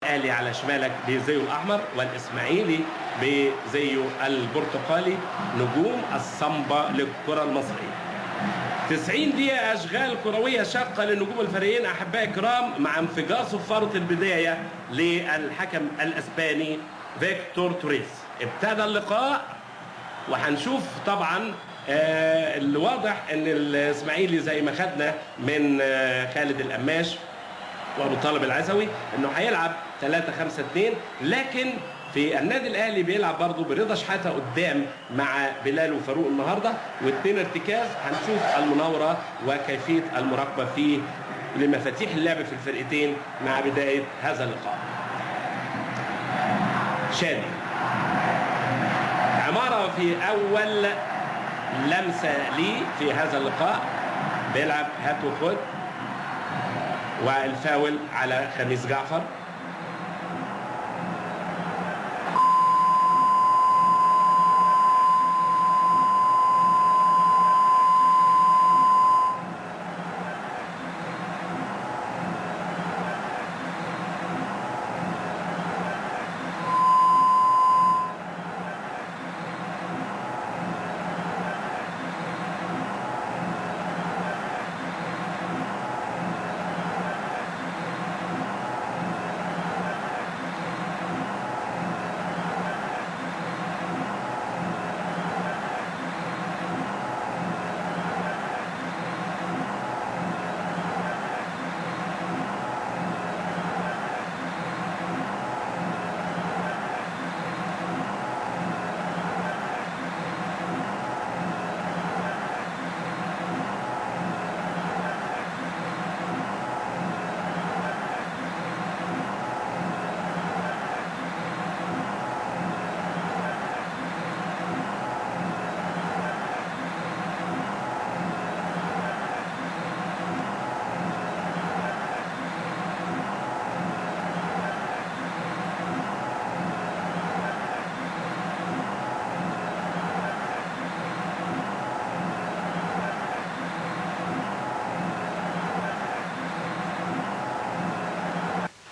الاهلي على شمالك بزيه الاحمر والاسماعيلي بزيه البرتقالي، نجوم الصمبا للكره المصريه. 90 دقيقة أشغال كروية شاقة لنجوم الفريقين أحبائي الكرام، مع انفجار صفارة البداية للحكم الأسباني فيكتور توريس. ابتدى اللقاء وهنشوف طبعا الواضح ان الاسماعيلي زي ما خدنا من خالد القماش وابو طالب العزوي انه هيلعب 3-5-2، لكن في النادي الاهلي بيلعب برضه برضا شحاته قدام مع بلال وفاروق النهارده، واثنين ارتكاز. هنشوف المناوره وكيفيه المراقبه في لمفاتيح اللعب في الفرقتين مع بدايه هذا اللقاء. شادي عمارة في أول لمسة لي في هذا اللقاء بيلعب هات وخد، والفاول على خميس جعفر.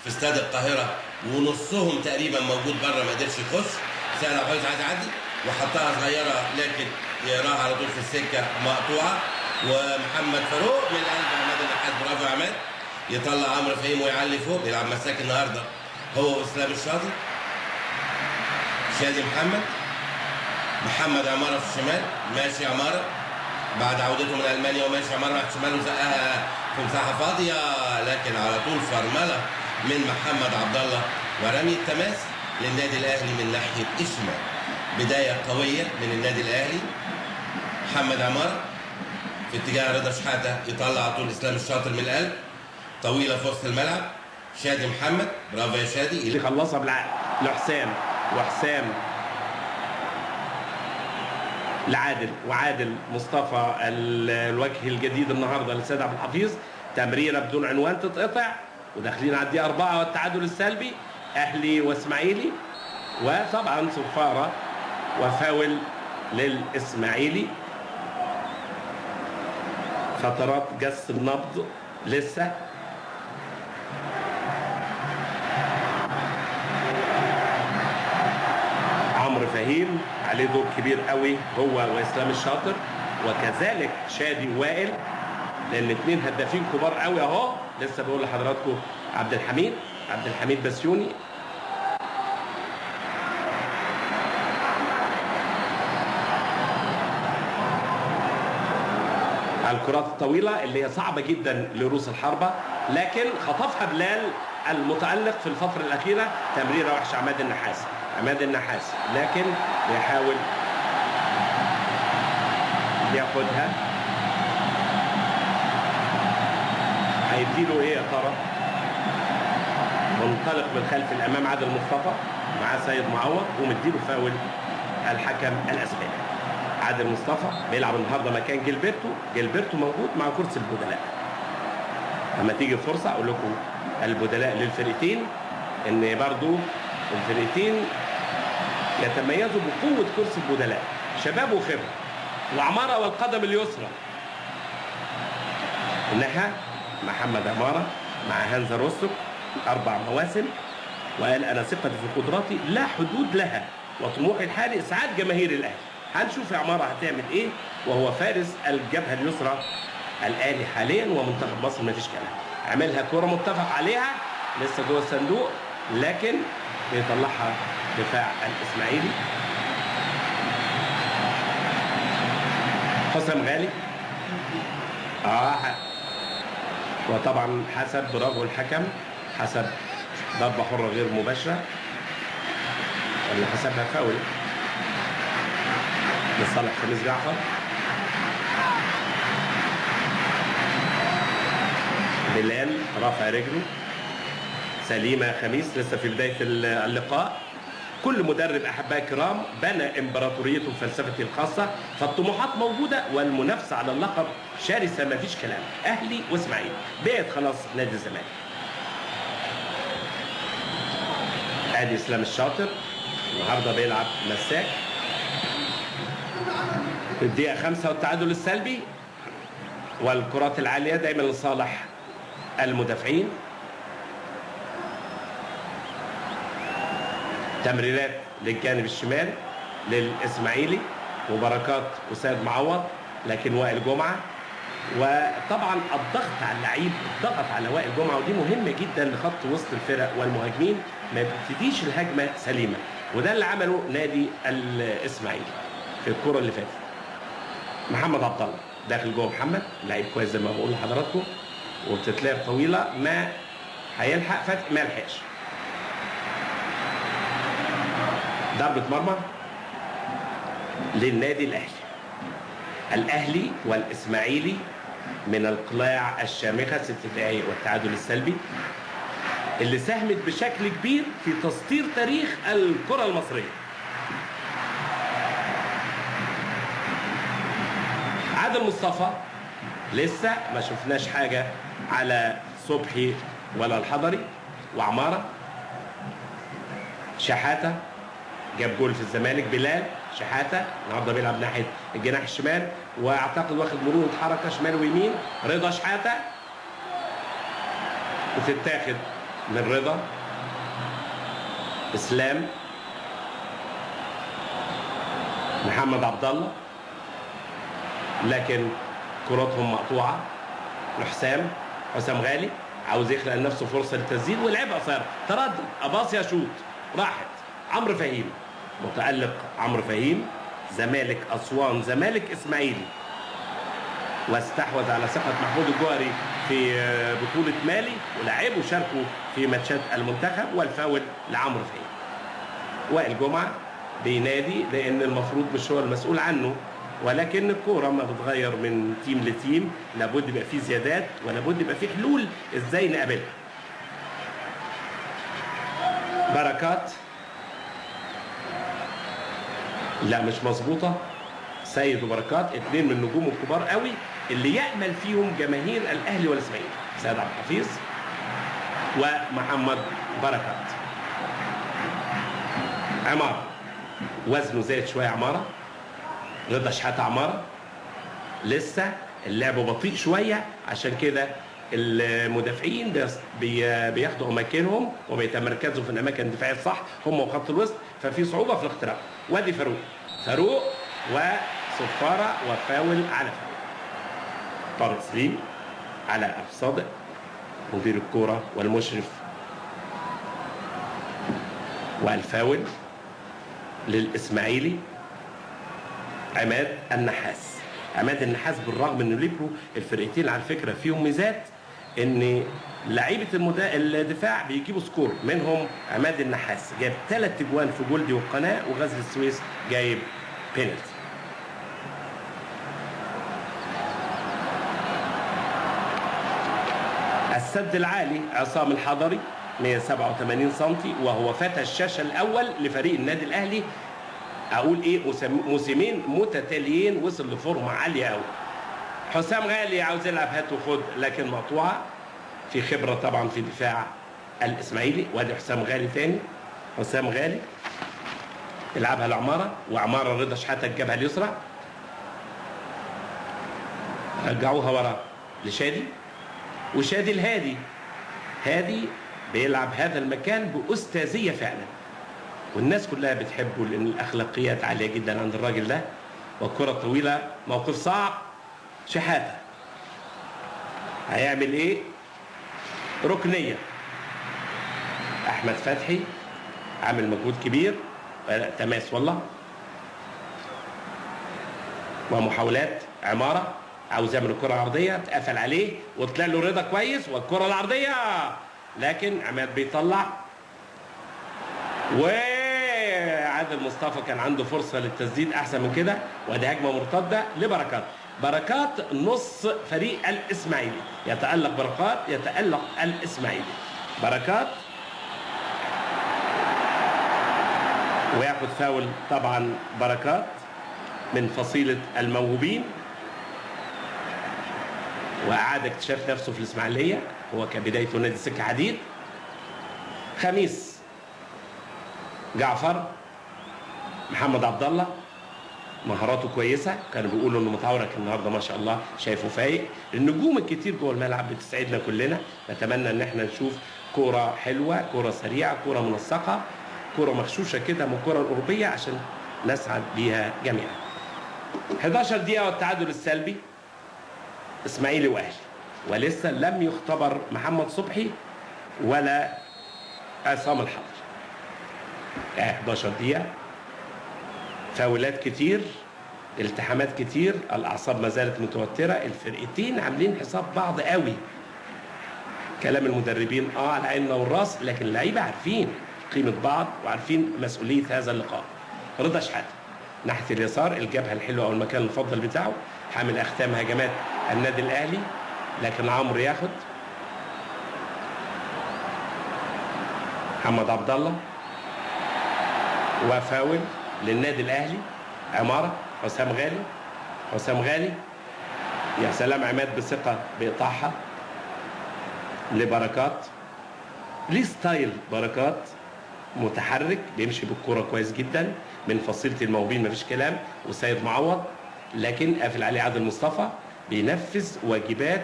في استاد القاهره ونصهم تقريبا موجود بره ما قدرش يخش. سهل عبد الحفيظ عايز يعدي وحطها صغيره لكن يراها على طول في السكه مقطوعه، ومحمد فاروق من قلب عماد النحاس. برافو يا عماد. يطلع عمرو فهيم ويعلي فوق. بيلعب مساك النهارده هو واسلام الشاطر. شادي محمد عماره في الشمال. ماشي عماره بعد عودته من المانيا، وماشي عماره راح شمال وزقها في مساحه فاضيه، لكن على طول فرمله من محمد عبد الله ورمي التماس للنادي الاهلي من ناحيه الشمال. بدايه قويه من النادي الاهلي. محمد عماره في اتجاه رضا شحاته، يطلع على طول اسلام الشاطر من القلب، طويله في وسط الملعب. شادي محمد، برافو يا شادي. اللي خلصها بالعقل لحسام، وحسام لعادل، وعادل مصطفى الوجه الجديد النهارده لسيد عبد الحفيظ. تمريره بدون عنوان تتقطع، وداخلين على الدقيقه 4 والتعادل السلبي اهلي واسماعيلي، وطبعا صفاره وفاول للاسماعيلي. فترات جس النبض لسه. عمرو فهيم عليه دور كبير قوي هو واسلام الشاطر، وكذلك شادي ووائل، لان اثنين هدافين كبار قوي اهو. لسه بقول لحضراتكم عبد الحميد بسيوني الكرات الطويله اللي هي صعبه جدا لرؤوس الحربه، لكن خطفها بلال المتالق في الفتره الاخيره. تمريره وحش عماد النحاس، لكن بيحاول ياخدها. هيديله ايه يا ترى؟ منطلق من خلف الامام عادل مصطفى مع سيد معوض، ومديله فاول الحكم الاسباني. عادل مصطفى بيلعب النهارده مكان جilberto موجود مع كرسي البدلاء. لما تيجي فرصه اقول لكم البدلاء للفرقتين ان برضو الفرقتين يتميزوا بقوه كرسي البدلاء، شباب وخبره وعماره والقدم اليسرى. انها محمد عماره مع هانزا روستوك 4 مواسم وقال انا ثقتي في قدراتي لا حدود لها وطموحي الحالي اسعاد جماهير الاهلي. هنشوف يا عماره هتعمل ايه، وهو فارس الجبهه اليسرى الاهلي حاليا ومنتخب مصر ما فيش كلام. عملها كره متفق عليها لسه جوه الصندوق، لكن بيطلعها دفاع الاسماعيلي. حسام غالي وطبعا حسب برافو الحكم، حسب ضربه حره غير مباشره ولا حسبها فاول لصالح خميس جعفر. بلال رافع رجله سليمه. خميس لسه في بدايه اللقاء. كل مدرب احبائي الكرام بنى امبراطوريته وفلسفته الخاصه، فالطموحات موجوده والمنافسه على اللقب شرسه ما فيش كلام. اهلي واسماعيلي بعد خلاص نادي الزمالك. ادي اسلام الشاطر النهارده بيلعب مساك في الدقيقه 5 والتعادل السلبي، والكرات العاليه دايما لصالح المدافعين. تمريرات للجانب الشمال للاسماعيلي وبركات وسيد معوض، لكن وائل جمعه. وطبعا الضغط على اللعيب، الضغط على وائل جمعه، ودي مهمه جدا لخط وسط الفرق والمهاجمين، ما بتبتديش الهجمه سليمه، وده اللي عمله نادي الاسماعيلي في الكره اللي فاتت. محمد عبد الله داخل جوه، محمد لعيب كويس زي ما بقول لحضراتكم، وبتتلعب طويله ما هيلحق فتحي ما لحقش. ضربة مرمى للنادي الأهلي. الأهلي والإسماعيلي من القلاع الشامخة 6 دقايق والتعادل السلبي اللي ساهمت بشكل كبير في تسطير تاريخ الكرة المصرية. عادل مصطفى لسه ما شفناش حاجة على صبحي ولا الحضري. وعمارة شحاتة جاب جول في الزمالك. بلال شحاته النهارده بيلعب ناحيه الجناح الشمال، واعتقد واخد مرونه حركه شمال ويمين. رضا شحاته وتتاخد من رضا. اسلام محمد عبد الله، لكن كراتهم مقطوعه لحسام. حسام غالي عاوز يخلق لنفسه فرصه للتسديد ولعبها قصيره، تردد اباص يا شوط راحت. عمرو فهيم متألق، عمرو فهيم زمالك أسوان زمالك إسماعيلي، واستحوذ على ثقة محمود الجوهري في بطولة مالي ولاعبوا شاركوا في ماتشات المنتخب. والفاول لعمرو فهيم. وائل جمعة بينادي لأن المفروض مش هو المسؤول عنه، ولكن الكورة ما بتغير من تيم لتيم، لابد يبقى فيه زيادات ولابد يبقى فيه حلول ازاي نقابلها. بركات لا مش مظبوطه. سيد وبركات اثنين من النجوم الكبار قوي اللي يأمل فيهم جماهير الاهلي والاسماعيلي، سيد عبد الحفيظ ومحمد بركات. عماره وزنه زايد شويه. عماره رضا شحاته. عماره لسه اللعب بطيء شويه، عشان كده المدافعين بياخدوا اماكنهم وبيتمركزوا في الاماكن الدفاعيه الصح هم وخط الوسط، ففي صعوبه في الاختراق. وادي فاروق وصفاره وفاول على فاول. طارق سليم على ابو صادق مدير الكوره والمشرف، والفاول للاسماعيلي عماد النحاس. عماد النحاس بالرغم انه ليبرو الفرقتين على فكره فيهم ميزات، ان لعيبه الدفاع بيجيبوا سكور، منهم عماد النحاس جاب 3 اجوان في جولدي والقناه، وغزل السويس جايب بينالتي. السد العالي عصام الحضري 187 سم، وهو فتى الشاشه الاول لفريق النادي الاهلي. اقول ايه، موسمين متتاليين وصل لفورمه عاليه قوي. حسام غالي عاوز يلعب هات وخد لكن مقطوعه، في خبره طبعا في دفاع الاسماعيلي. وادي حسام غالي تاني. حسام غالي يلعبها لعماره، وعماره رضا شحاته الجبهه اليسرى، رجعوها ورا لشادي، وشادي الهادي. هادي بيلعب هذا المكان بأستاذية فعلا، والناس كلها بتحبه لأن الأخلاقيات عالية جدا عند الراجل ده. والكرة الطويلة موقف صعب. شحاتة هيعمل ايه؟ ركنية. أحمد فتحي عامل مجهود كبير، تماس والله، ومحاولات عمارة عاوز يعمل الكرة العرضية، اتقفل عليه وطلع له رضا كويس، والكرة العرضية لكن عماد بيطلع. وعادل مصطفى كان عنده فرصة للتسديد أحسن من كده، وادي هجمة مرتدة لبركات. بركات نص فريق الإسماعيلي، يتألق بركات، يتألق الإسماعيلي. بركات وياخد فاول طبعا بركات من فصيلة الموهوبين، وأعاد اكتشاف نفسه في الإسماعيلية. هو كبدايته نادي سكة حديد. خميس جعفر، محمد عبد الله مهاراته كويسة، كانوا بيقولوا انه متعورك النهارده ما شاء الله، شايفه فايق. النجوم الكتير جوه الملعب بتسعدنا كلنا، نتمنى ان احنا نشوف كورة حلوة، كورة سريعة، كورة منسقة، كورة مغشوشة كده من الكورة الأوروبية عشان نسعد بيها جميعا. 11 دقيقة والتعادل السلبي إسماعيلي وأهلي، ولسه لم يختبر محمد صبحي ولا عصام الحضري. 11 دقيقة، فاولات كتير، التحامات كتير، الأعصاب ما زالت متوترة، الفرقتين عاملين حساب بعض قوي. كلام المدربين على عيننا والراس، لكن اللعيبة عارفين قيمة بعض وعارفين مسؤولية هذا اللقاء. رضا شحاتة ناحية اليسار، الجبهة الحلوة أو المكان المفضل بتاعه، حامل أختام هجمات النادي الأهلي، لكن عمرو ياخد. محمد عبد الله وفاول للنادي الأهلي. عمارة، حسام غالي، حسام غالي، يا سلام، عماد بثقة بيقطعها لبركات. ليه ستايل بركات متحرك، بيمشي بالكرة كويس جدا، من فصيلة الموهوبين مفيش كلام. وسيد معوض لكن قافل عليه عادل مصطفى، بينفذ واجبات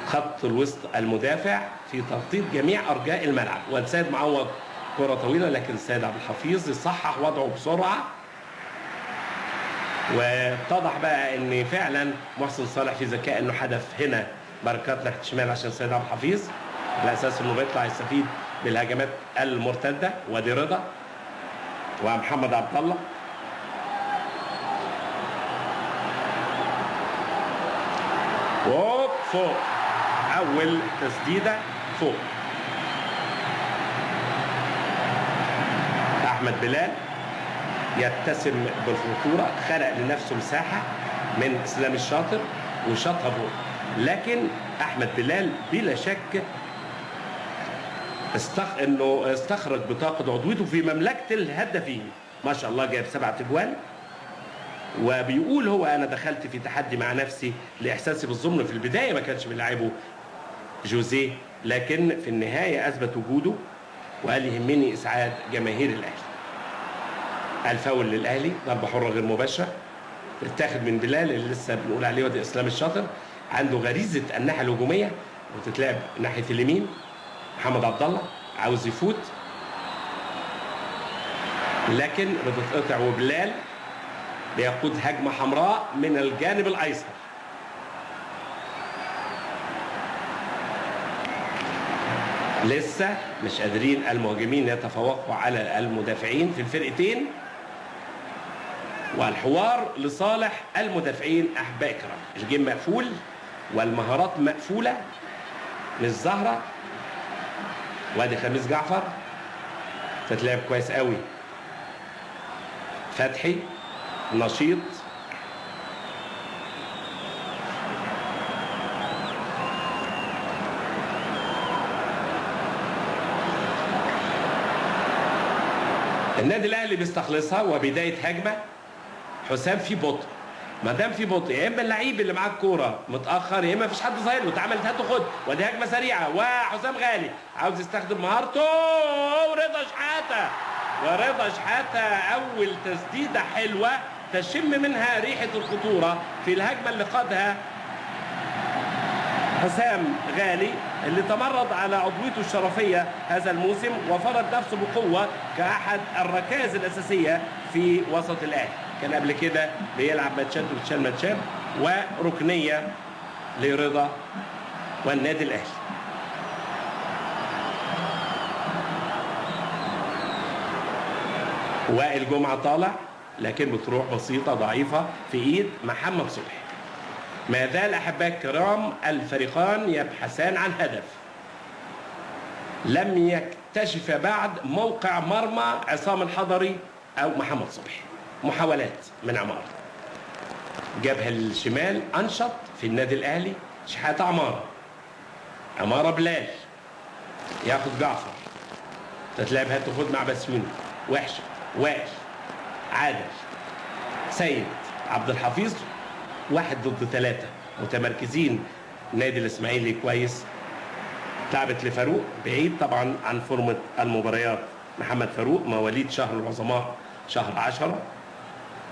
خط الوسط المدافع في تغطية جميع أرجاء الملعب. والسيد معوض كرة طويلة، لكن السيد عبد الحفيظ يصحح وضعه بسرعة. واتضح بقى ان فعلا محسن صالح في ذكاء انه حدف هنا بركات ناحية الشمال عشان السيد عبد الحفيظ، على اساس انه بيطلع يستفيد بالهجمات المرتدة. وادي رضا ومحمد عبد الله. فوق اول تسديدة فوق. احمد بلال يتسم بالخطورة، خلق لنفسه مساحة من اسلام الشاطر وشاطها فوق، لكن احمد بلال بلا شك انه استخرج بطاقة عضويته في مملكة الهدافين. ما شاء الله جايب 7 اجوال، وبيقول هو انا دخلت في تحدي مع نفسي لاحساسي بالظلم. في البداية ما كانش بيلعبه جوزيه، لكن في النهاية اثبت وجوده وقال يهمني اسعاد جماهير الاهلي. الفاول للاهلي، ضربة حرة غير مباشرة تتاخد من بلال اللي لسه بنقول عليه وادي اسلام الشاطر، عنده غريزة الناحية الهجومية وتتلعب ناحية اليمين. محمد عبد الله عاوز يفوت، لكن بتتقطع، وبلال بيقود هجمة حمراء من الجانب الأيسر. لسه مش قادرين المهاجمين يتفوقوا على المدافعين في الفرقتين، والحوار لصالح المدافعين أحباء إكرام. الجيم مقفول والمهارات مقفولة مش ظاهرة. وادي خميس جعفر تتلعب كويس قوي. فتحي نشيط، النادي الاهلي بيستخلصها وبدايه هجمه. حسام في بطء، ما دام في بطء يا اما اللعيب اللي معاه الكوره متاخر يا اما مفيش حد ظاهر له. اتعملت هات وخد، ودي هجمه سريعه، وحسام غالي عاوز يستخدم مهارته. ورضا شحاته، ورضا شحاته اول تسديده حلوه تشم منها ريحه الخطوره في الهجمه اللي قادها حسام غالي اللي تمرد على عضويته الشرفية هذا الموسم وفرض نفسه بقوة كأحد الركائز الأساسية في وسط الأهلي. كان قبل كده بيلعب ماتشات وبتشال ماتشات، وركنية لرضا والنادي الأهلي. وائل جمعة طالع، لكن بتروح بسيطة ضعيفة في إيد محمد صبحي. ما زال أحباء الكرام الفريقان يبحثان عن هدف. لم يكتشف بعد موقع مرمى عصام الحضري أو محمد صبحي. محاولات من عمار، جبهة الشمال أنشط في النادي الأهلي شحاتة عمارة بلال ياخد جعفر، تتلعب هات وخد مع بسيوني، وحشة وائل عادل سيد عبد الحفيظ، 1 ضد 3 متمركزين. نادي الاسماعيلي كويس، لعبت لفاروق بعيد طبعا عن فورمة المباريات. محمد فاروق مواليد شهر العظماء شهر 10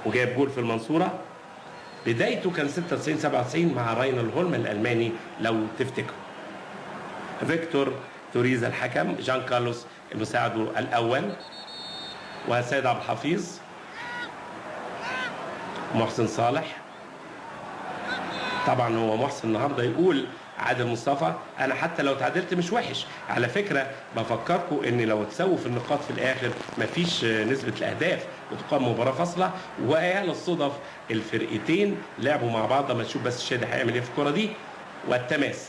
وجايب جول في المنصورة. بدايته كان 96 97 مع راينر هولم الألماني لو تفتكروا. فيكتور توريز الحكم، جان كارلوس المساعد الأول، وسيد عبد الحفيظ، محسن صالح. طبعا هو محسن النهارده يقول عادل مصطفى انا حتى لو تعادلت مش وحش. على فكره بفكركم ان لو تسووا في النقاط في الاخر مفيش نسبه الاهداف، وتقام مباراه فاصله. ويا للصدف الفرقتين لعبوا مع بعض. لما تشوف بس الشادي هيعمل ايه في الكره دي. والتماس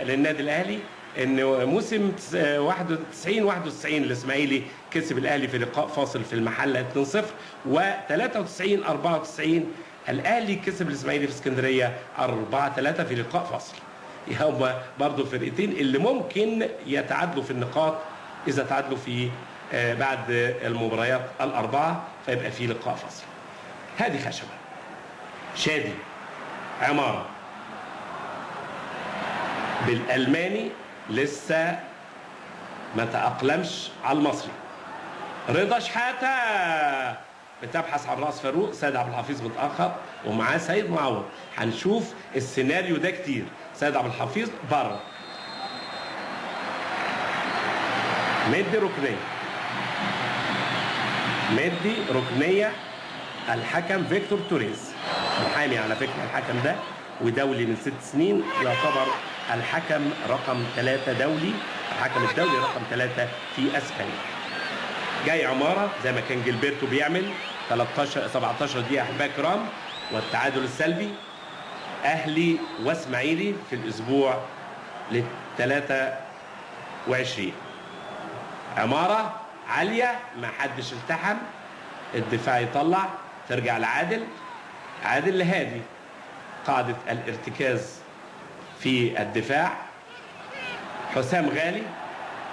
للنادي الاهلي ان موسم 91 الاسماعيلي كسب الاهلي في لقاء فاصل في المحله 2-0، و93 94 الاهلي كسب الاسماعيلي في اسكندريه 4-3 في لقاء فاصل. هم برضه الفرقتين اللي ممكن يتعادلوا في النقاط اذا تعادلوا في بعد المباريات الاربعه، فيبقى في لقاء فاصل. هذه خشبه، شادي، عماره بالالماني لسه ما تأقلمش على المصري. رضا شحاتة بتبحث عن راس فاروق، سيد عبد الحفيظ متأخر ومعاه سيد معوض. هنشوف السيناريو ده كتير. سيد عبد الحفيظ بره، مدي ركنية الحكم فيكتور توريز، محامي على فكرة الحكم ده ودولي من 6 سنين، يعتبر الحكم رقم 3 دولي، الحكم الدولي رقم 3 في اسبانيا. جاي عماره زي ما كان جilberto بيعمل 17 دقيقه احباء كرام. والتعادل السلبي اهلي واسماعيلي في الاسبوع ل 23. عماره عاليه ما حدش التحم، الدفاع يطلع، ترجع لعادل، عادل لهادي، قاعده الارتكاز في الدفاع. حسام غالي،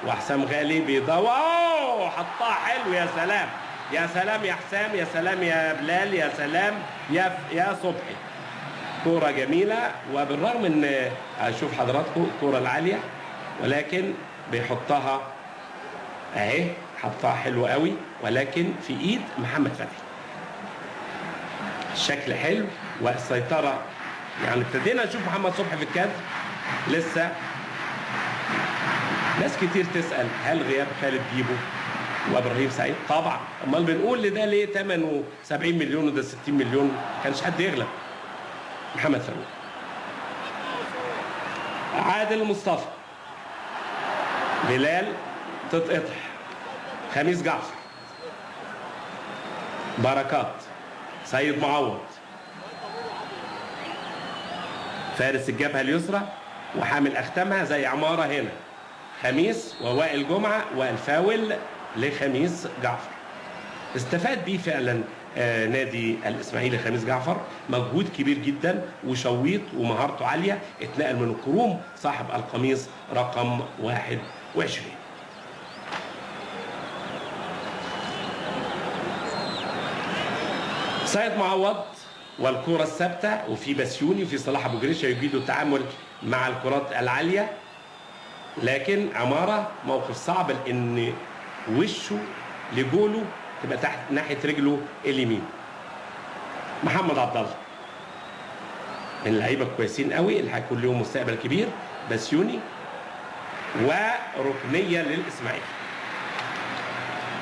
وحسام غالي بيدور، حطها حلو. يا سلام يا سلام يا حسام، يا سلام يا بلال، يا سلام يا صبحي. كوره جميله، وبالرغم ان اشوف حضراتكم الكوره العاليه ولكن بيحطها اهي، حطها حلو قوي، ولكن في ايد محمد فتحي. الشكل حلو والسيطره، يعني ابتدينا نشوف محمد صبحي في الكادر. لسه ناس كتير تسأل هل غياب خالد بيبو وابراهيم سعيد؟ طبعا، امال بنقول لده ليه 8 و70 مليون وده 60 مليون؟ ما كانش حد يغلب. محمد فاروق، عادل مصطفى، بلال تتقطع، خميس جعفر، بركات، سيد معوض، فارس الجبهه اليسرى وحامل اختامها زي عماره هنا، خميس ووائل جمعه، والفاول لخميس جعفر. استفاد بيه فعلا نادي الاسماعيلي. خميس جعفر مجهود كبير جدا وشويط ومهارته عاليه، اتنقل من الكروم صاحب القميص رقم 21. سيد معوض والكرة الثابتة، وفي بسيوني وفي صلاح ابو جريشه يجيدوا التعامل مع الكرات العاليه. لكن عماره موقف صعب لان وشه لجوله تبقى تحت ناحيه رجله اليمين. محمد عبد الله من اللعيبه كويسين قوي اللي هيكون لهم مستقبل كبير. بسيوني وركنيه للاسماعيلي.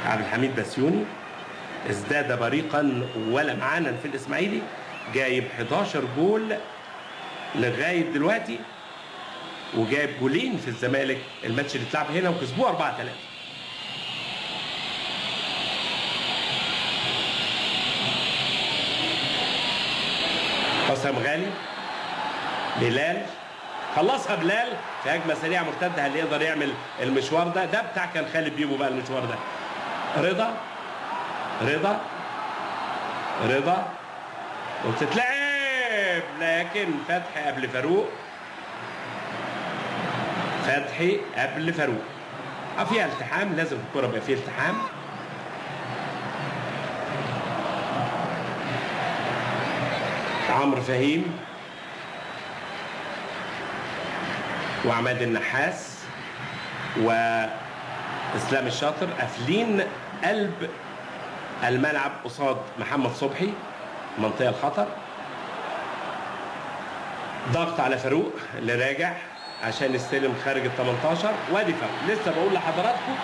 عبد الحميد بسيوني ازداد بريقا ولمعانا في الاسماعيلي، جايب 11 جول لغايه دلوقتي، وجايب جولين في الزمالك الماتش اللي اتلعب هنا وكسبوه 4-3. حسام غالي، بلال، خلصها بلال في هجمه سريعه مرتده. هل يقدر يعمل المشوار ده؟ ده بتاع كان خالد بيبو بقى المشوار ده. رضا رضا رضا وبتتلعب، لكن فتحي قبل فاروق. فتحي قبل فاروق. فيها التحام، لازم في الكوره يبقى فيها التحام. عمرو فهيم وعماد النحاس واسلام الشاطر قافلين قلب الملعب قصاد محمد صبحي، منطقه الخطر. ضغط على فاروق اللي راجع عشان يستلم خارج ال 18. وادي فاول. لسه بقول لحضراتكم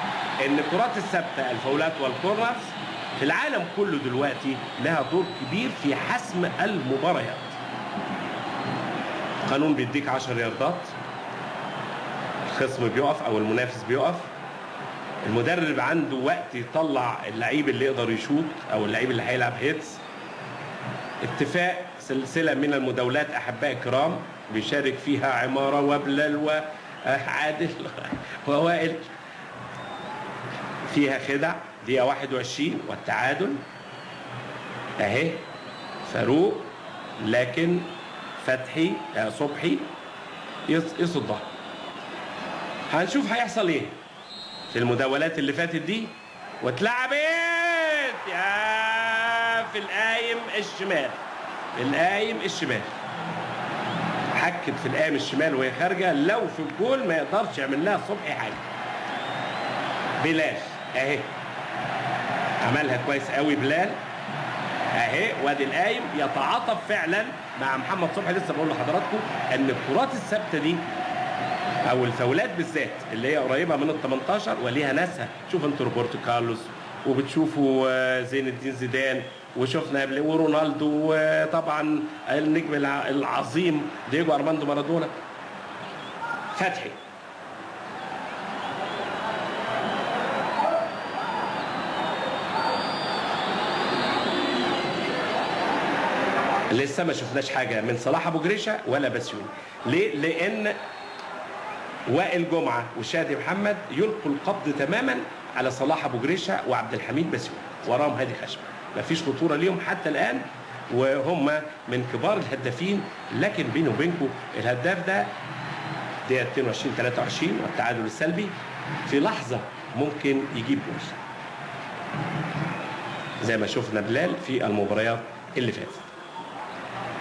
ان الكرات الثابته، الفاولات والكورنرز في العالم كله دلوقتي لها دور كبير في حسم المباريات. القانون بيديك 10 ياردات، الخصم بيقف او المنافس بيقف، المدرب عنده وقت يطلع اللعيب اللي يقدر يشوط او اللعيب اللي هيلعب هيتس. اتفاق سلسله من المداولات احبائي الكرام بيشارك فيها عماره وبلال وعادل ووائل. فيها خدع. دقيقه 21 والتعادل اهي. فاروق لكن فتحي صبحي يصدها. هنشوف هيحصل ايه في المداولات اللي فاتت دي. واتلعبت يا في القايم الشمال، القايم الشمال. حكت في القايم الشمال وهي خارجه. لو في الجول ما يقدرش يعمل لها صبحي حاجه. بلال اهي عملها كويس قوي بلال اهي. وادي القايم يتعاطف فعلا مع محمد صبحي. لسه بقول لحضراتكم ان الكرات الثابته دي او الفاولات بالذات اللي هي قريبه من ال 18 وليها ناسها. شوف انتوا روبرتو كارلوس وبتشوفوا زين الدين زيدان وشفنا ورونالدو وطبعا النجم العظيم دييجو ارماندو مارادونا. فتحي لسه ما شفناش حاجه من صلاح ابو جريشه ولا بسيوني. ليه؟ لان وائل جمعه وشادي محمد يلقوا القبض تماما على صلاح ابو جريشه وعبد الحميد بسيوني، وراهم هادي خشبه. مفيش خطوره ليهم حتى الان، وهم من كبار الهدافين. لكن بيني وبينكم الهداف ده دقيقه 22 23 والتعادل السلبي في لحظه ممكن يجيب جول زي ما شفنا بلال في المباريات اللي فاتت.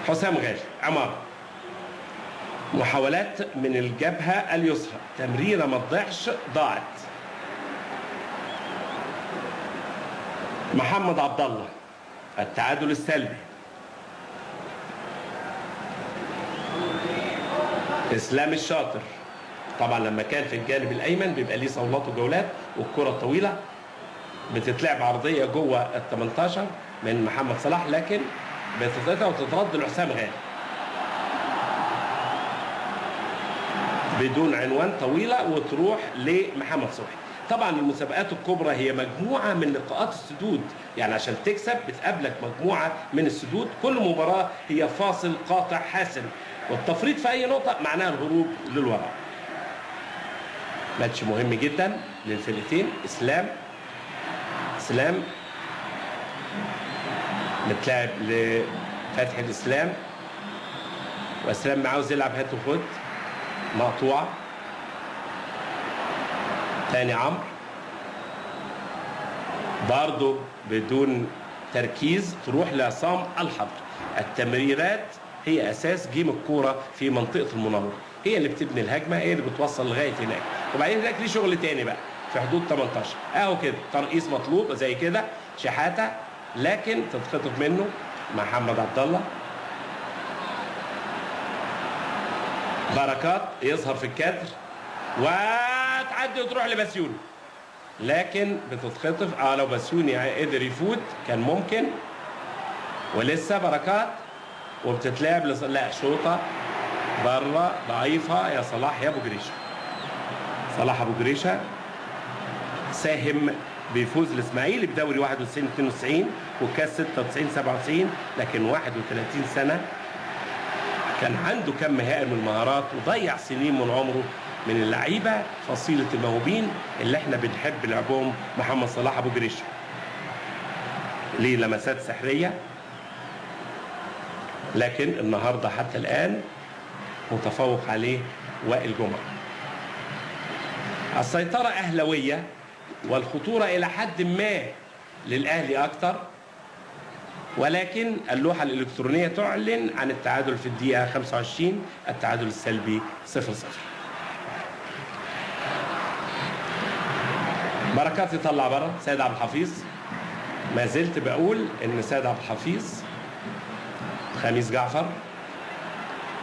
حسام غالي عمار، محاولات من الجبهه اليسرى، تمريره ما تضيعش ضاعت. محمد عبد الله التعادل السلبي. اسلام الشاطر طبعا لما كان في الجانب الايمن بيبقى ليه صولات وجولات، والكره الطويله بتتلعب عرضيه جوه ال 18 من محمد صلاح، لكن بتتقطع وتترد لحسام غالي بدون عنوان، طويله وتروح لمحمد صبحي. طبعا المسابقات الكبرى هي مجموعه من لقاءات السدود، يعني عشان تكسب بتقابلك مجموعه من السدود. كل مباراه هي فاصل قاطع حاسم، والتفريط في اي نقطه معناها الهروب للوراء. ماتش مهم جدا للفرقتين. اسلام بتلعب لفتحي الاسلام، واسلام عاوز يلعب هات وخد، مقطوعه. تاني عمرو برضه بدون تركيز تروح لعصام الحضر. التمريرات هي اساس جيم الكوره في منطقه المناوره، هي اللي بتبني الهجمه، هي اللي بتوصل لغايه هناك. وبعدين هناك ليه شغل تاني بقى في حدود 18 اهو كده. ترقيص مطلوب زي كده شحاته، لكن تتخطف منه محمد عبد الله. بركات يظهر في الكادر وتعدي وتروح لبسيوني، لكن بتتخطف. لو بسيوني قدر يفوت كان ممكن، ولسه بركات وبتتلعب لا، شوطه بره ضعيفه يا صلاح يا ابو جريشه. صلاح ابو جريشه ساهم بيفوز الاسماعيلي بدوري 91 92 وكاس 96 97، لكن 31 سنه كان عنده كم هائل من المهارات وضيع سنين من عمره من اللعيبه فصيله الموهوبين اللي احنا بنحب لعبهم. محمد صلاح ابو جريشه ليه لمسات سحريه، لكن النهارده حتى الان متفوق عليه وائل جمعه. السيطره اهلاويه والخطوره الى حد ما للاهلي اكتر، ولكن اللوحه الالكترونيه تعلن عن التعادل في الدقيقه 25، التعادل السلبي 0-0. بركات يطلع بره سيد عبد الحفيظ. ما زلت بقول ان سيد عبد الحفيظ خميس جعفر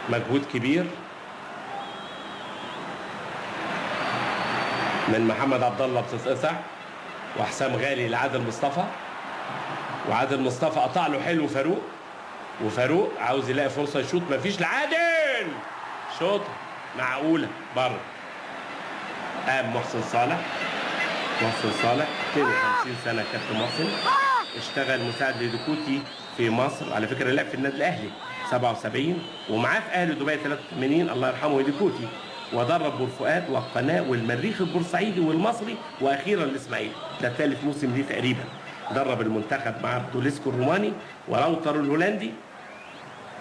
مجهود كبير من محمد عبد الله بتتقطع، وحسام غالي لعادل مصطفى، وعادل مصطفى قطع له حلو فاروق، وفاروق عاوز يلاقي فرصه يشوط، مفيش لعادل، شوط معقوله بره. قام محسن صالح 52 سنه كابتن محسن، اشتغل مساعد لديكوتي في مصر، على فكره لعب في النادي الاهلي 77 ومعاه في اهلي دبي 83 الله يرحمه ديكوتي، ودرب بورفؤاد والقناه والمريخ البورسعيدي والمصري واخيرا الاسماعيلي، ده ثالث موسم ليه تقريبا. درب المنتخب مع دوليسكو الروماني وراوتر الهولندي،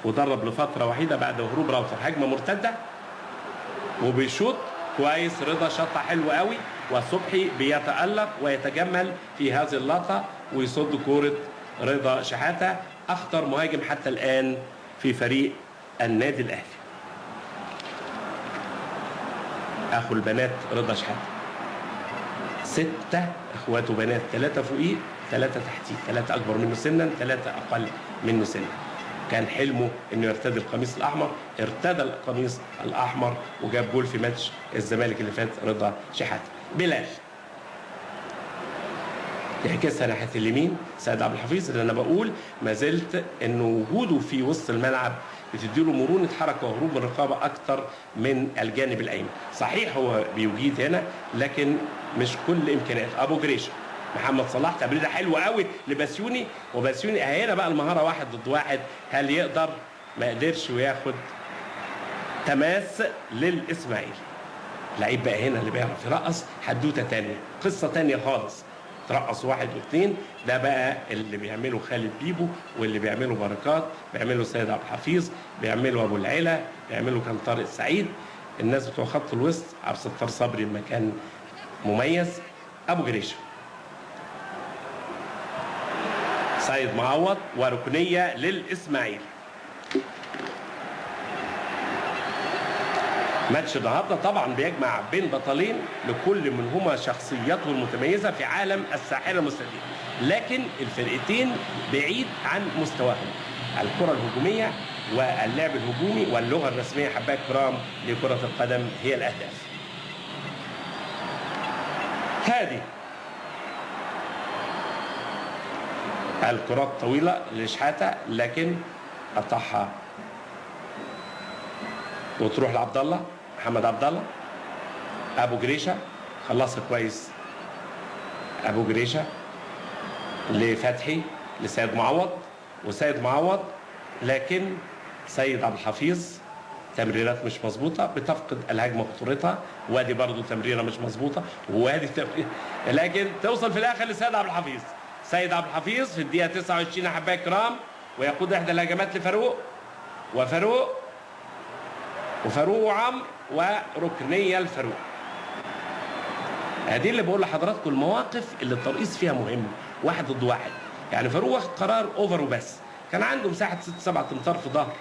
ودرب لفتره وحيده بعد هروب راوتر هجمه مرتده، وبيشوط كويس. رضا شطه حلو قوي، وصبحي بيتألق ويتجمل في هذه اللقطه ويصد كوره رضا شحاته، اخطر مهاجم حتى الان في فريق النادي الاهلي. اخو البنات رضا شحاته، 6 اخواته بنات، 3 فوقيه 3 تحتيه، 3 اكبر منه سنا 3 اقل منه سنا. كان حلمه انه يرتدي القميص الاحمر، ارتدى القميص الاحمر وجاب جول في ماتش الزمالك اللي فات رضا شحاته. بلال يعكسها ناحيه اليمين سيد عبد الحفيظ، اللي انا بقول ما زلت انه وجوده في وسط الملعب بتديله مرونه حركه وهروب من الرقابه اكتر من الجانب الايمن. صحيح هو بيجيد هنا لكن مش كل امكانيات. ابو جريشه محمد صلاح تمريره حلوه قوي لبسيوني، وبسيوني هنا بقى المهاره 1 ضد 1، هل يقدر؟ ما قدرش وياخد تماس للاسماعيلي. لعيب بقى هنا اللي بيعرف يرقص، حدوته ثانيه، قصه ثانيه خالص. ترقص 1 و2، ده بقى اللي بيعمله خالد بيبو، واللي بيعمله بركات، بيعمله سيد عبد الحفيظ، بيعمله ابو العلا، بيعمله كان طارق سعيد، الناس بتوع خط الوسط. عبد الستار صبري مكان مميز. ابو جريشه سيد معوض، وركنيه للاسماعيلي. ماتش النهارده طبعا بيجمع بين بطلين لكل منهما شخصياته المتميزه في عالم الساحره المستدير، لكن الفرقتين بعيد عن مستواهم. الكره الهجوميه واللعب الهجومي واللغه الرسميه حبايب كرام لكره القدم هي الاهداف. هذه الكرات طويله لشحاته، لكن قطعها وتروح لعبد الله محمد عبد الله. ابو جريشه خلصها كويس، ابو جريشه لفتحي لسيد معوض، وسيد معوض، لكن سيد عبد الحفيظ تمريرات مش مظبوطه، بتفقد الهجمه خطورتها، وادي برضو تمريره مش مظبوطه، وادي تمريره، لكن توصل في الاخر لسيد عبد الحفيظ. سيد عبد الحفيظ في الدقيقه 29 احبائي الكرام، ويقود احدى الهجمات لفاروق، وفاروق وعم، وركنيه لفاروق. هذه اللي بقول لحضراتكم المواقف اللي الترقيص فيها مهم، 1 ضد 1. يعني فاروق واخد قرار اوفر وبس، كان عنده مساحه 6-7 امتار في ظهر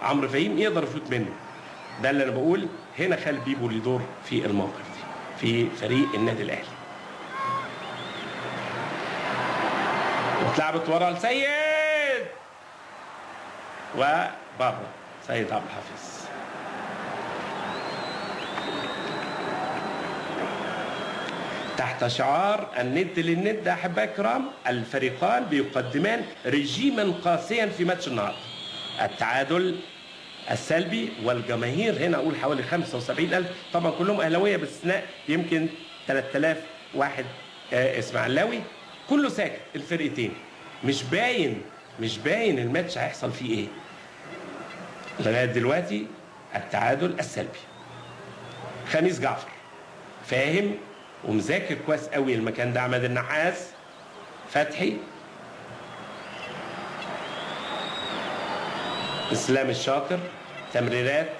عمرو فهيم يقدر يفوت منه. ده اللي انا بقول هنا خالد بيبو اللي دور في الموقف دي في فريق النادي الاهلي. واتلعبت ورا لسيد، وبره سيد عبد الحفيظ. تحت شعار الند للند أحبائي الكرام، الفريقان بيقدمان رجيما قاسيا في ماتش النهارده. التعادل السلبي، والجماهير هنا أقول حوالي 75,000، طبعا كلهم أهلاوية باستثناء يمكن 3000 واحد إسماعيلاوي، كله ساكت. الفرقتين مش باين الماتش هيحصل فيه إيه لغاية دلوقتي. التعادل السلبي. خميس جعفر فاهم ومذاكر كويس قوي المكان ده. عماد النحاس، فتحي، اسلام الشاطر، تمريرات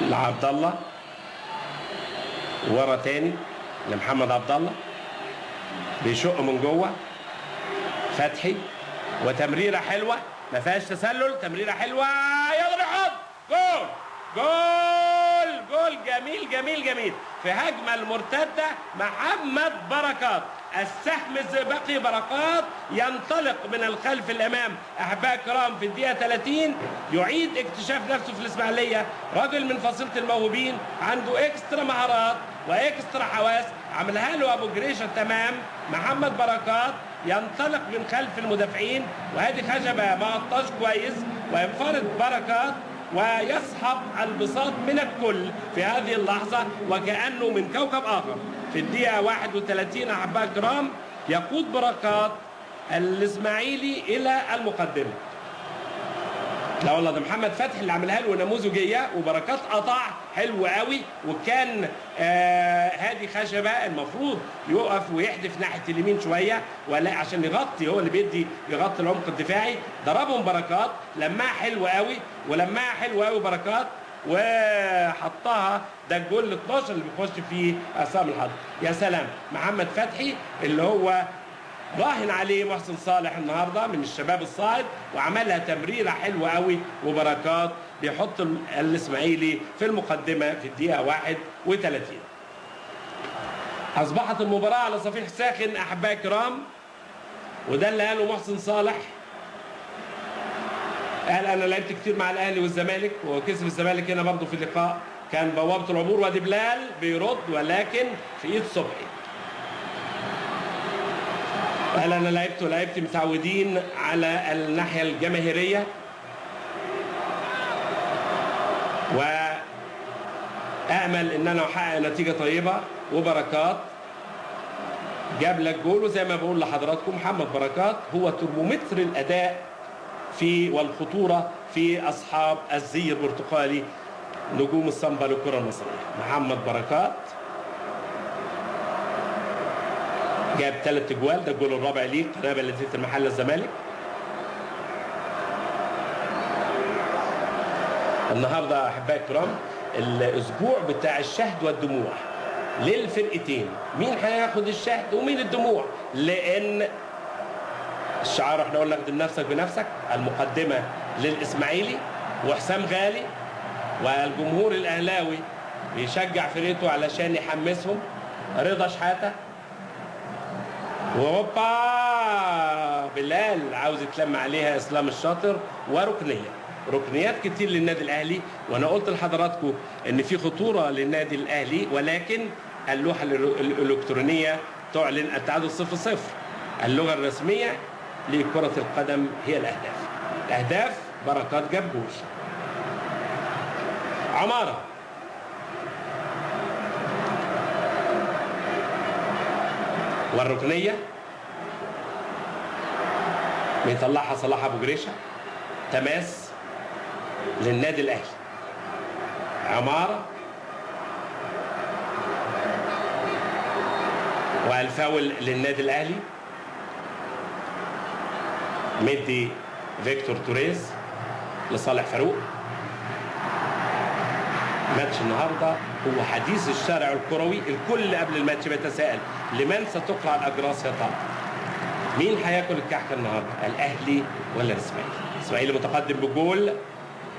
لعبد الله، ورا تاني لمحمد عبد الله، بيشق من جوه فتحي، وتمريره حلوه ما فيهاش تسلل، تمريره حلوه يضرب يحط جول جول جميل جميل جميل. في هجمه المرتده محمد بركات، السهم الزئبقي بركات ينطلق من الخلف الامام احبائي الكرام في الدقيقه 30، يعيد اكتشاف نفسه في الاسماعيليه. راجل من فصيله الموهوبين، عنده اكسترا مهارات واكسترا حواس، عملها له ابو جريشه تمام. محمد بركات ينطلق من خلف المدافعين، وهذه خشبه ما غطاش كويس، وينفرد بركات ويسحب البساط من الكل في هذه اللحظة وكأنه من كوكب آخر. في الدقيقة 31 أحبائي الكرام يقود بركات الإسماعيلي إلى المقدمة. لا والله ده محمد فتحي اللي عملها له نموذجية، وبركات قطع حلو قوي، وكان هذه خشبة المفروض يقف ويحدف ناحية اليمين شوية، ولا عشان يغطي، هو اللي بيدي يغطي العمق الدفاعي. ضربهم بركات، لماها حلو قوي، ولماها حلو قوي بركات، وحطها. ده الجول ال 12 اللي بيخش فيه عصام الحضر. يا سلام، محمد فتحي اللي هو راهن عليه محسن صالح النهارده من الشباب الصاعد، وعملها تمريره حلوه قوي، وبركات بيحط الاسماعيلي في المقدمه في الدقيقه 31. اصبحت المباراه على صفيح ساخن احبائي الكرام، وده اللي قاله محسن صالح. قال انا لعبت كتير مع الاهلي والزمالك، وكسب الزمالك هنا برضه في اللقاء، كان بوابه العبور. وادي بلال بيرد ولكن في ايد صبحي. قال انا لعبت متعودين على الناحيه الجماهيريه، وامل ان انا احقق نتيجه طيبه. وبركات جاب لك جول، وزي ما بقول لحضراتكم محمد بركات هو ترمومتر الاداء في والخطوره في اصحاب الزي البرتقالي نجوم السامبا للكره المصريه. محمد بركات جاب 3 اجوال، ده الجول الرابع ليه، قنابل لزيت المحله الزمالك. النهارده احبائي الكرام الاسبوع بتاع الشهد والدموع للفرقتين. مين هياخد الشهد ومين الدموع؟ لان الشعار احنا قلنا خدم نفسك بنفسك. المقدمه للاسماعيلي وحسام غالي، والجمهور الاهلاوي بيشجع فرقته علشان يحمسهم. رضا شحاته، وهوبا بلال عاوز يتلم عليها اسلام الشاطر، ركنيات كتير للنادي الاهلي. وانا قلت لحضراتكم ان في خطوره للنادي الاهلي، ولكن اللوحه الالكترونيه تعلن التعادل 0-0. اللغه الرسميه لكره القدم هي الاهداف. بركات جاب جول. عماره والركنيه بيطلعها صلاح ابو جريشه، تماس للنادي الاهلي. عماره والفاول للنادي الاهلي. مدي فيكتور توريز لصالح فاروق. ماتش النهارده هو حديث الشارع الكروي، الكل قبل الماتش بيتساءل لمن ستقرع الاجراس يا ترى؟ مين هياكل الكحكه النهارده؟ الاهلي ولا الاسماعيلي؟ الاسماعيلي متقدم بجول.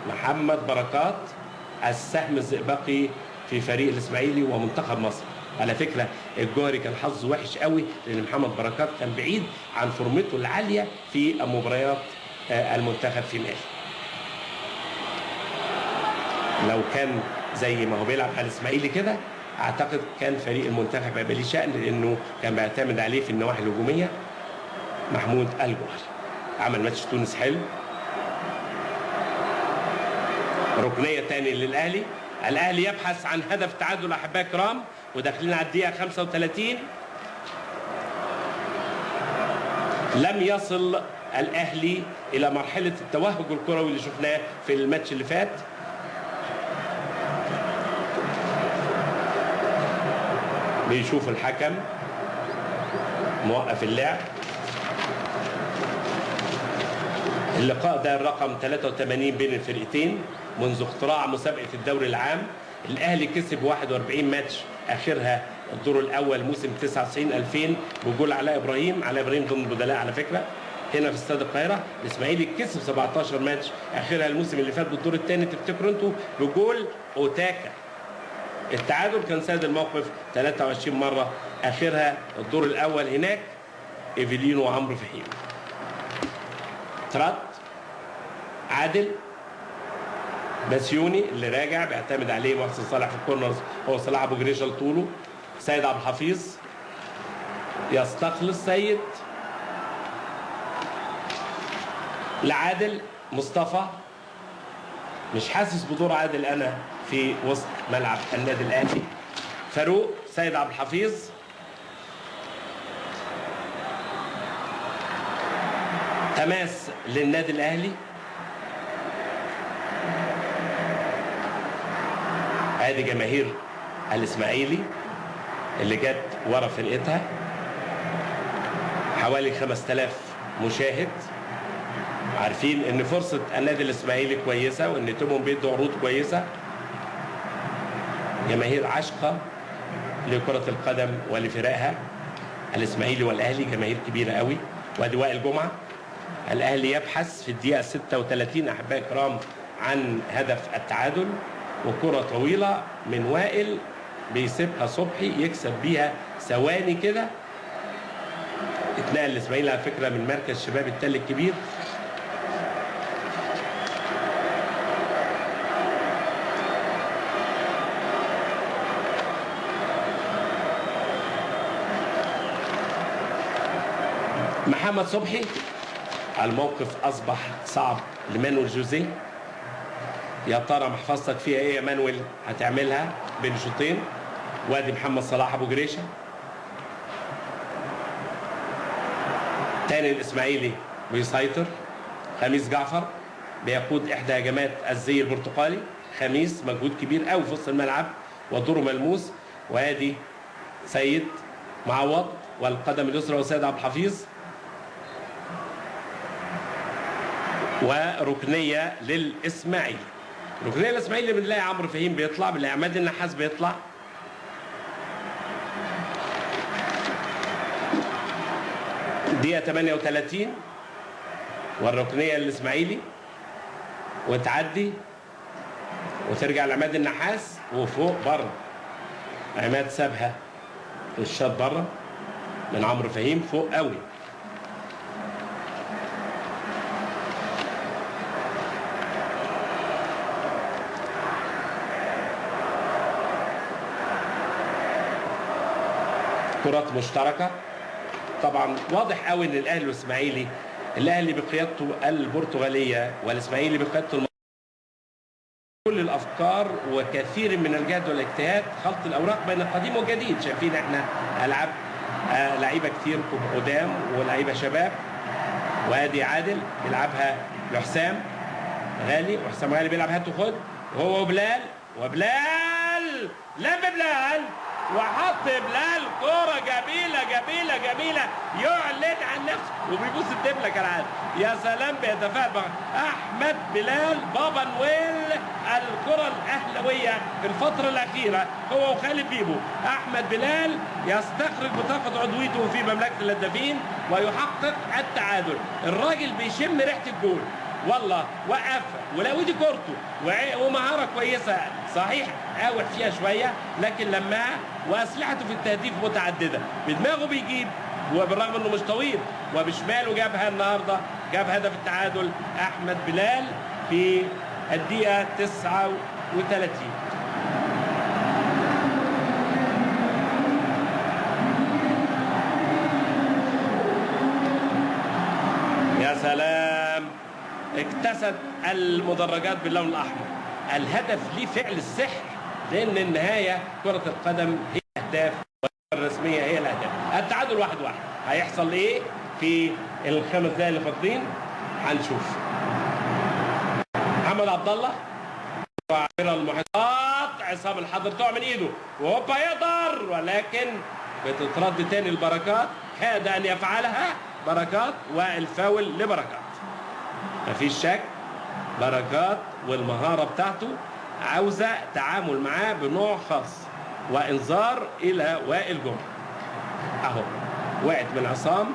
محمد بركات السهم الزئبقي في فريق الاسماعيلي ومنتخب مصر. على فكره الجوهري كان حظه وحش قوي، لان محمد بركات كان بعيد عن فورمته العاليه في مباريات المنتخب في مالي. لو كان زي ما هو بيلعب على الاسماعيلي كده اعتقد كان فريق المنتخب هيبقى ليه شأن لانه كان بيعتمد عليه في النواحي الهجوميه. محمود الجوهري عمل ماتش تونس حلو. ركنيه تاني للاهلي. الاهلي يبحث عن هدف تعادل احبائي الكرام وداخلين على الدقيقه 35. لم يصل الاهلي الى مرحله التوهج الكروي اللي شفناه في الماتش اللي فات. بيشوف الحكم موقف اللعب. اللقاء ده الرقم 83 بين الفرقتين منذ اختراع مسابقة الدوري العام. الأهلي كسب 41 ماتش آخرها الدور الأول موسم 99-2000 بجول علاء إبراهيم ضمن البدلاء على فكرة هنا في استاد القاهرة. الإسماعيلي كسب 17 ماتش آخرها الموسم اللي فات بالدور الثاني تفتكروا أنتوا بجول أوتاكا. التعادل كان ساد الموقف 23 مرة آخرها الدور الأول هناك إيفيلينو وعمرو فهيم. ترات عادل بسيوني اللي راجع بيعتمد عليه محسن صالح في الكورنرز هو صلاح ابو جريشه لطوله. سيد عبد الحفيظ يستخلص سيد لعادل مصطفى. مش حاسس بدور عادل انا في وسط ملعب النادي الاهلي. فاروق سيد عبد الحفيظ تماس للنادي الاهلي. ادي جماهير الاسماعيلي اللي جت ورا فرقتها حوالي 5000 مشاهد. عارفين ان فرصه النادي الاسماعيلي كويسه وان تيمهم بيدوا عروض كويسه. جماهير عشقه لكره القدم ولفرقها. الاسماعيلي والاهلي جماهير كبيره قوي. وادي وائل جمعه. الاهلي يبحث في الدقيقه 36 احبائي الكرام عن هدف التعادل وكره طويله من وائل بيسيبها صبحي يكسب بيها ثواني كده. اتنقل الاسماعيلي على فكره من مركز شباب التل الكبير. محمد صبحي. الموقف اصبح صعب لمانويل جوزيه. يا ترى محفظتك فيها ايه يا مانويل هتعملها بين شوطين. وادي محمد صلاح ابو جريشه. تاني الاسماعيلي بيسيطر. خميس جعفر بيقود احدى هجمات الزي البرتقالي. خميس مجهود كبير قوي في وسط الملعب ودوره ملموس. وادي سيد معوض والقدم اليسرى وسيد عبد الحفيظ. وركنيه للاسماعيلي. ركنيه الاسماعيلي بنلاقي عمرو فهيم بيطلع، بنلاقي عماد النحاس بيطلع. دقيقه 38 والركنيه للاسماعيلي وتعدي وترجع لعماد النحاس وفوق بره. عماد سابها الشاط بره من عمرو فهيم فوق قوي. كرات مشتركه. طبعا واضح قوي ان الاهلي والاسماعيلي، الاهلي بقيادته البرتغاليه والاسماعيلي بقيادته كل الافكار وكثير من الجهد والاجتهاد خلط الاوراق بين القديم والجديد. شايفين احنا العاب لعيبه كتير قدام ولعيبه شباب. وادي عادل بيلعبها لحسام غالي وحسام غالي بيلعب هات وخد وهو وبلال لم بلال وحط بلال كوره جميله جميله جميله يعلن عن نفسه وبيبوس الدبله كالعاده. يا سلام بيتفائل احمد بلال بابا نويل الكره الاهلاويه في الفتره الاخيره هو وخالد بيبو. احمد بلال يستخرج بطاقه عضويته في مملكه الهدافين ويحقق التعادل. الراجل بيشم ريحه الجول والله. وقف ولو دي كورته ومهاره كويسه صحيح قاوح فيها شويه لكن لماها واسلحته في التهديف متعدده. بدماغه بيجيب وبالرغم انه مش طويل وبشماله جابها النهارده. جاب هدف التعادل احمد بلال في الدقيقه 39. اكتست المدرجات باللون الأحمر. الهدف ليه فعل السحر، لأن النهاية كرة القدم هي أهداف والرسمية هي الأهداف. التعادل 1-1. هيحصل إيه في الخمس دقايق اللي فاضلين؟ هنشوف. محمد عبد الله وعبر المحيطات، عصام الحضر تقع من ايده وهوبا يقدر، ولكن بتترد تاني البركات، كاد ان يفعلها بركات والفاول لبركات. مفيش شك بركات والمهارة بتاعته عاوزة تعامل معاه بنوع خاص. وانذار الى وائل جمعة. اهو وقعت من عصام،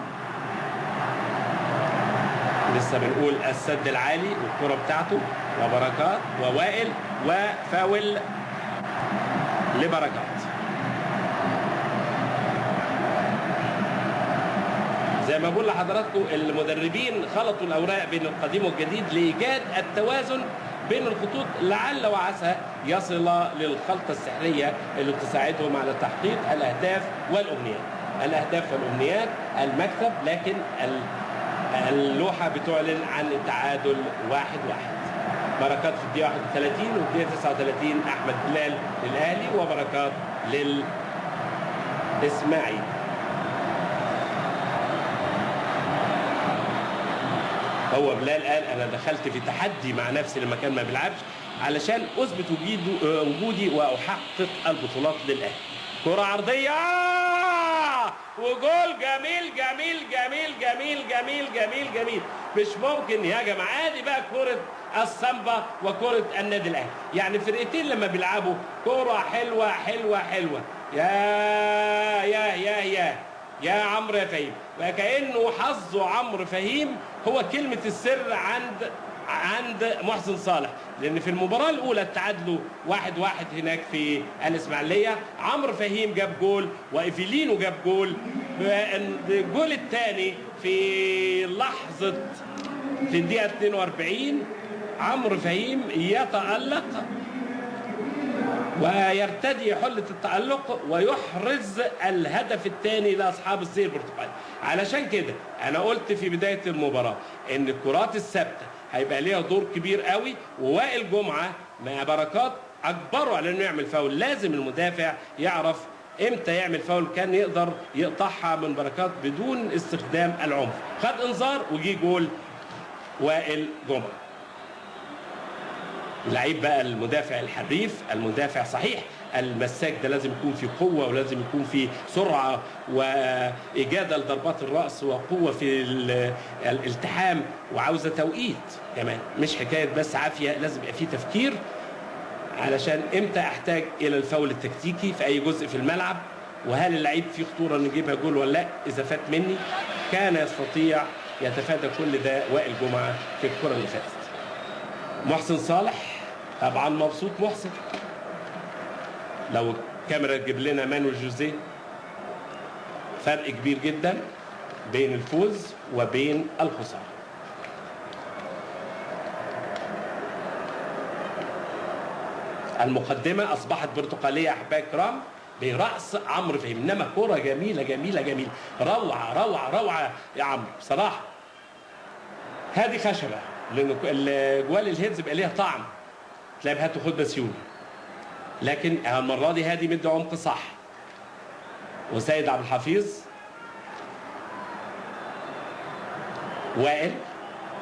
لسه بنقول السد العالي والكرة بتاعته وبركات ووائل وفاول لبركات. زي ما بقول لحضراتكم المدربين خلطوا الاوراق بين القديم والجديد لايجاد التوازن بين الخطوط، لعل وعسى يصل للخلطة السحرية اللي تساعدهم على تحقيق الاهداف والامنيات. الاهداف والامنيات المكسب، لكن اللوحة بتعلن عن التعادل 1-1. بركات في الدقيقة 31 والدقيقة 39 أحمد بلال للأهلي وبركات للإسماعيلي. هو بلال قال أنا دخلت في تحدي مع نفسي لما كان ما بيلعبش علشان أثبت وجودي وأحقق البطولات للأهلي. كرة عرضية وجول جميل جميل جميل جميل جميل جميل جميل. مش ممكن يا جماعه، دي بقى كرة السامبا وكرة النادي الاهلي. يعني فرقتين لما بيلعبوا كرة حلوة حلوة حلوة. يا يا يا يا يا عمرو يا فهيم، وكأنه حظه عمرو فهيم هو كلمة السر عند محسن صالح، لان في المباراه الاولى التعادلوا 1-1 هناك في الاسماعيليه. عمرو فهيم جاب جول وايفيلينو جاب جول. الجول الثاني في لحظه في الدقيقه 42 عمرو فهيم يتألق ويرتدي حلة التألق ويحرز الهدف الثاني لأصحاب الزي البرتقالي. علشان كده أنا قلت في بداية المباراة إن الكرات الثابتة هيبقى ليها دور كبير قوي، ووائل جمعة مع بركات أجبروا على إنه يعمل فاول. لازم المدافع يعرف إمتى يعمل فاول، كان يقدر يقطعها من بركات بدون استخدام العنف. خد إنذار وجي جول وائل جمعة. اللعيب بقى المدافع الحريف، المدافع صحيح المساك ده لازم يكون في قوة ولازم يكون في سرعة وإجادة لضربات الرأس وقوة في الالتحام، وعاوزة توقيت كمان، مش حكاية بس عافية. لازم يبقى في تفكير علشان امتى احتاج الى الفاول التكتيكي في اي جزء في الملعب، وهل اللعيب فيه خطورة ان يجيبها جول ولا لا. اذا فات مني كان يستطيع يتفادى كل ده وائل جمعة في الكرة اللي فاتت. محسن صالح طبعا مبسوط. محسن لو الكاميرا تجيب لنا مانويل جوزيه، فرق كبير جدا بين الفوز وبين الخسارة. المقدمة أصبحت برتقالية أحبائي الكرام برأس عمرو فهيم، إنما كرة جميلة جميلة جميلة، روعة روعة روعة يا عمرو بصراحة. هذه خشبة، لأن الجوال الهيدز بقى ليها طعم، تلاقي هات وخد بسيوني، لكن المرة دي هذه مدي عمق صح. وسيد عبد الحفيظ، وائل،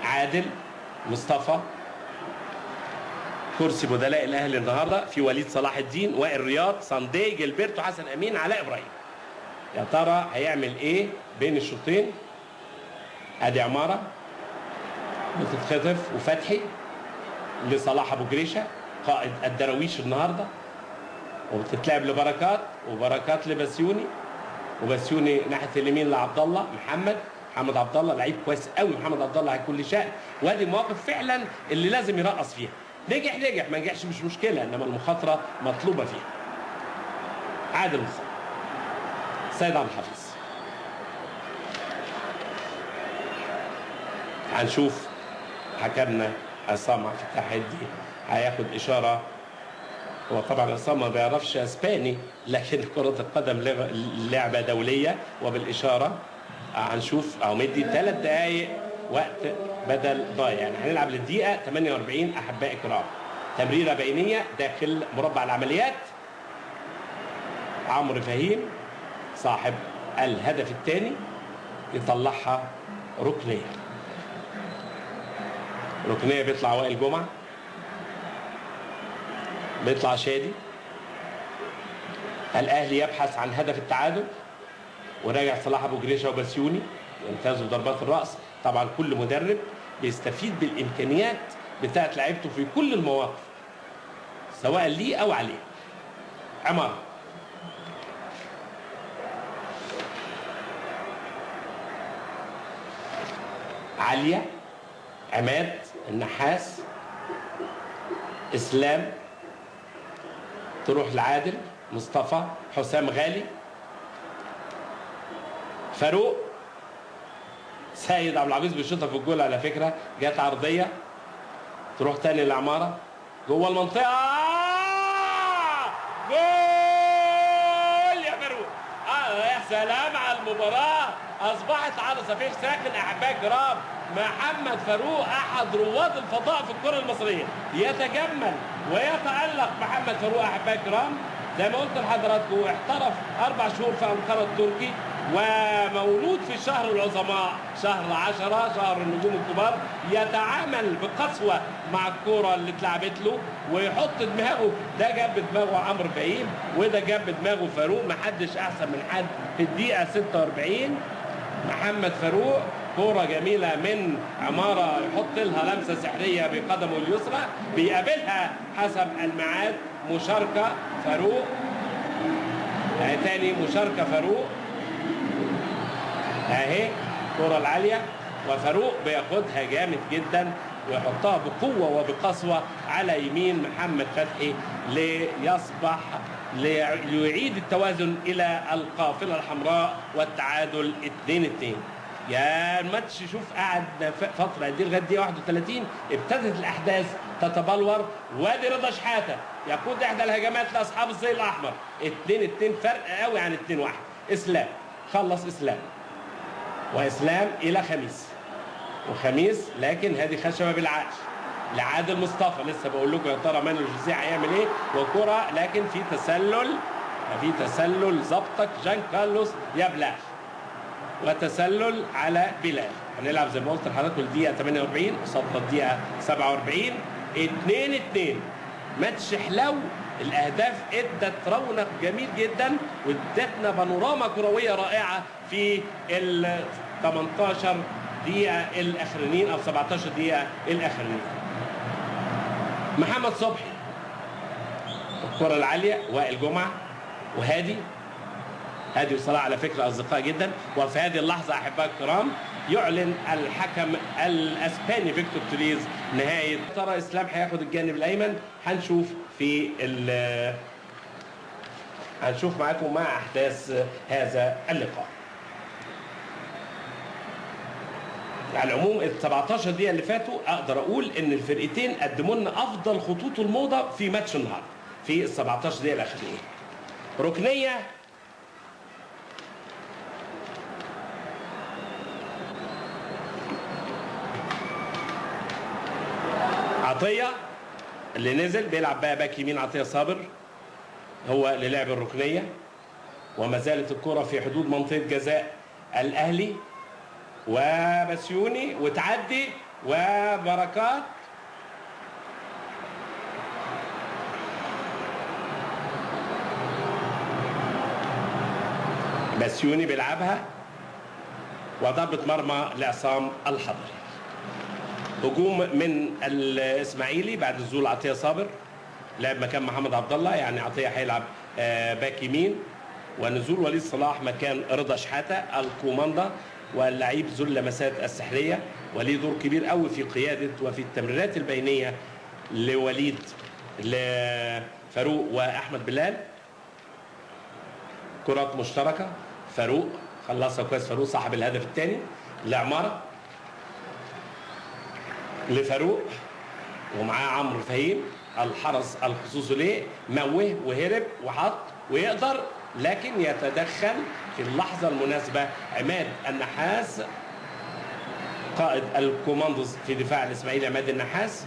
عادل، مصطفى، كرسي بدلاء الاهلي النهارده في وليد صلاح الدين، وائل رياض، صندي، جilberto، حسن امين، علاء ابراهيم. يا ترى هيعمل ايه بين الشوطين؟ ادي عماره بتتخطف وفتحي لصلاح ابو جريشه قائد الدراويش النهارده، وبتتلعب لبركات، وبركات لبسيوني، وبسيوني ناحيه اليمين لعبد الله محمد عبد الله، لعيب كويس قوي محمد عبد الله على كل شيء. وادي المواقف فعلا اللي لازم يرقص فيها. نجح ما نجحش مش مشكله، انما المخاطره مطلوبه فيها. عادل مصطفى، سيد عبد الحفيظ. هنشوف حكمنا عصام عبد الفتاح الدي هياخد اشاره. هو طبعا عصام ما بيعرفش اسباني، لكن كرة القدم لعبة دولية، وبالاشارة هنشوف اهو مدي 3 دقايق وقت بدل ضايع. يعني هنلعب للدقيقه 48 احبائي الكرام. تمريره بينيه داخل مربع العمليات. عمرو فهيم صاحب الهدف الثاني يطلعها ركنيه. ركنيه بيطلع وائل جمعه، بيطلع شادي. الاهلي يبحث عن هدف التعادل وراجع صلاح ابو جريشه وبسيوني يمتازوا بضربات الراس. طبعا كل مدرب بيستفيد بالامكانيات بتاعت لعيبته في كل المواقف سواء ليه او عليه. عمار عليا، عماد، النحاس، اسلام، تروح لعادل، مصطفى، حسام غالي، فاروق، سيد عبد العزيز بيشوطها في الجول على فكره، جت عرضيه تروح تاني لعماره جوه المنطقه، جول يا فاروق. يا سلام على المباراه، اصبحت على صفيح ساخن احبائي الكرام. محمد فاروق احد رواد الفضاء في الكره المصريه، يتجمل ويتالق محمد فاروق احبائي الكرام. زي ما قلت لحضراتكم احترف 4 شهور في انقره التركي، ومولود في شهر العظماء شهر 10 شهر النجوم الكبار. يتعامل بقسوه مع الكوره اللي اتلعبت له ويحط دماغه. ده جاب بدماغه عمرو فهيم وده جاب بدماغه فاروق، محدش احسن من حد. في الدقيقه 46 محمد فاروق كوره جميله من عماره يحط لها لمسه سحريه بقدمه اليسرى، بيقابلها حسب الميعاد مشاركه فاروق. تاني مشاركه فاروق اهي الكره العاليه، وفاروق بياخدها جامد جدا ويحطها بقوه وبقسوه على يمين محمد فتحي ليصبح ليعيد التوازن الى القافله الحمراء والتعادل 2-2. يا الماتش شوف قعد فتره قد ايه لغايه دقيقه 31 ابتدت الاحداث تتبلور. وادي رضا شحاته يقود احدى الهجمات لاصحاب الزي الاحمر. 2-2 فرق قوي عن 2-1. اسلام خلص اسلام، واسلام الى خميس، وخميس لكن هذه خشبه بالعقل لعادل مصطفى. لسه بقول لكم يا ترى مانويل جوزيه هيعمل ايه، وكره لكن في تسلل ظبطك جان كارلوس يا بلال، وتسلل على بلال. هنلعب زي ما قلت لحضراتكم الدقيقه 48 قصادنا الدقيقه 47. 2-2 ماتش حلو. الاهداف ادت رونق جميل جدا وادتنا بانوراما كرويه رائعه في ال 18 دقيقه الاخرانيين او 17 دقيقه الاخرانيين. محمد صبحي الكره العاليه، وائل جمعه وهادي وصلاح على فكره اصدقاء جدا. وفي هذه اللحظه احبائي الكرام يعلن الحكم الاسباني فيكتور توريز نهايه. ترى اسلام هياخد الجانب الايمن. هنشوف معاكم مع احداث هذا اللقاء. على العموم ال 17 دقيقه اللي فاتوا اقدر اقول ان الفرقتين قدموا لنا افضل خطوط الموضه في ماتش النهارده في ال 17 دقيقه الاخرانيه. ركنيه عطيه اللي نزل بيلعب بقى باك يمين. عطيه صابر هو اللي لعب الركنيه، وما زالت الكره في حدود منطقه جزاء الاهلي، وبسيوني وتعدي وبركات بسيوني بيلعبها، وضربة مرمى لعصام الحضري. هجوم من الاسماعيلي بعد نزول عطيه صابر، لعب مكان محمد عبد الله، يعني عطيه هيلعب باك يمين، ونزول وليد صلاح مكان رضا شحاته الكوماندا، واللعيب ذو اللمسات السحريه، وليه دور كبير قوي في قياده وفي التمريرات البينيه لوليد لفاروق واحمد بلال. كرات مشتركه، فاروق خلصها كويس، فاروق صاحب الهدف الثاني لعماره لفاروق، ومعاه عمرو فهيم الحرس الخصوصي ليه، موه وهرب وحط ويقدر، لكن يتدخل في اللحظه المناسبه عماد النحاس قائد الكوماندوز في دفاع الاسماعيلي عماد النحاس.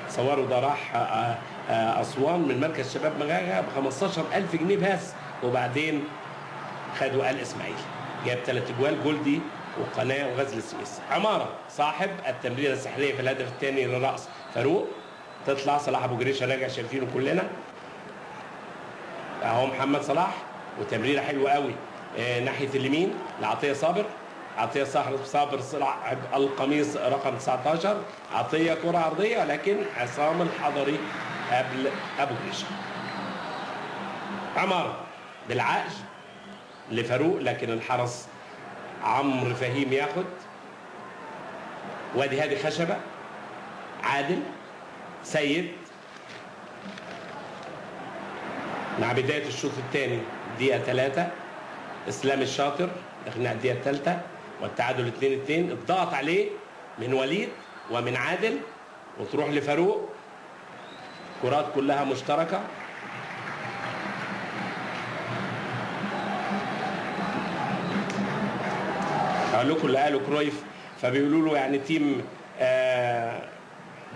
صوروا ده راح اسوان من مركز شباب مغاغه ب 15,000 جنيه بس، وبعدين خدوا الاسماعيلي. جاب 3 اجوال، جولدي وقناه وغزل السويس. عماره صاحب التمريره السحريه في الهدف الثاني للراس فاروق، تطلع صلاح ابو جريشه راجع شايفينه كلنا اهو. محمد صلاح وتمريره حلوه قوي ناحيه اليمين لعطيه صابر. عطيه صابر صلاح القميص رقم 19. عطيه كره عرضيه، ولكن عصام الحضري قبل ابو جريشه. عماره بالعقل لفاروق، لكن الحرس عمرو فهيم ياخد. وادي هادي خشبه، عادل سيد مع بدايه الشوط الثاني دقيقه 3. اسلام الشاطر داخلين على الدقيقه الثالثه والتعادل 2-2. الضغط عليه من وليد ومن عادل وتروح لفاروق. كرات كلها مشتركه. اقول لكم اللي قاله كرويف، فبيقولوا له يعني تيم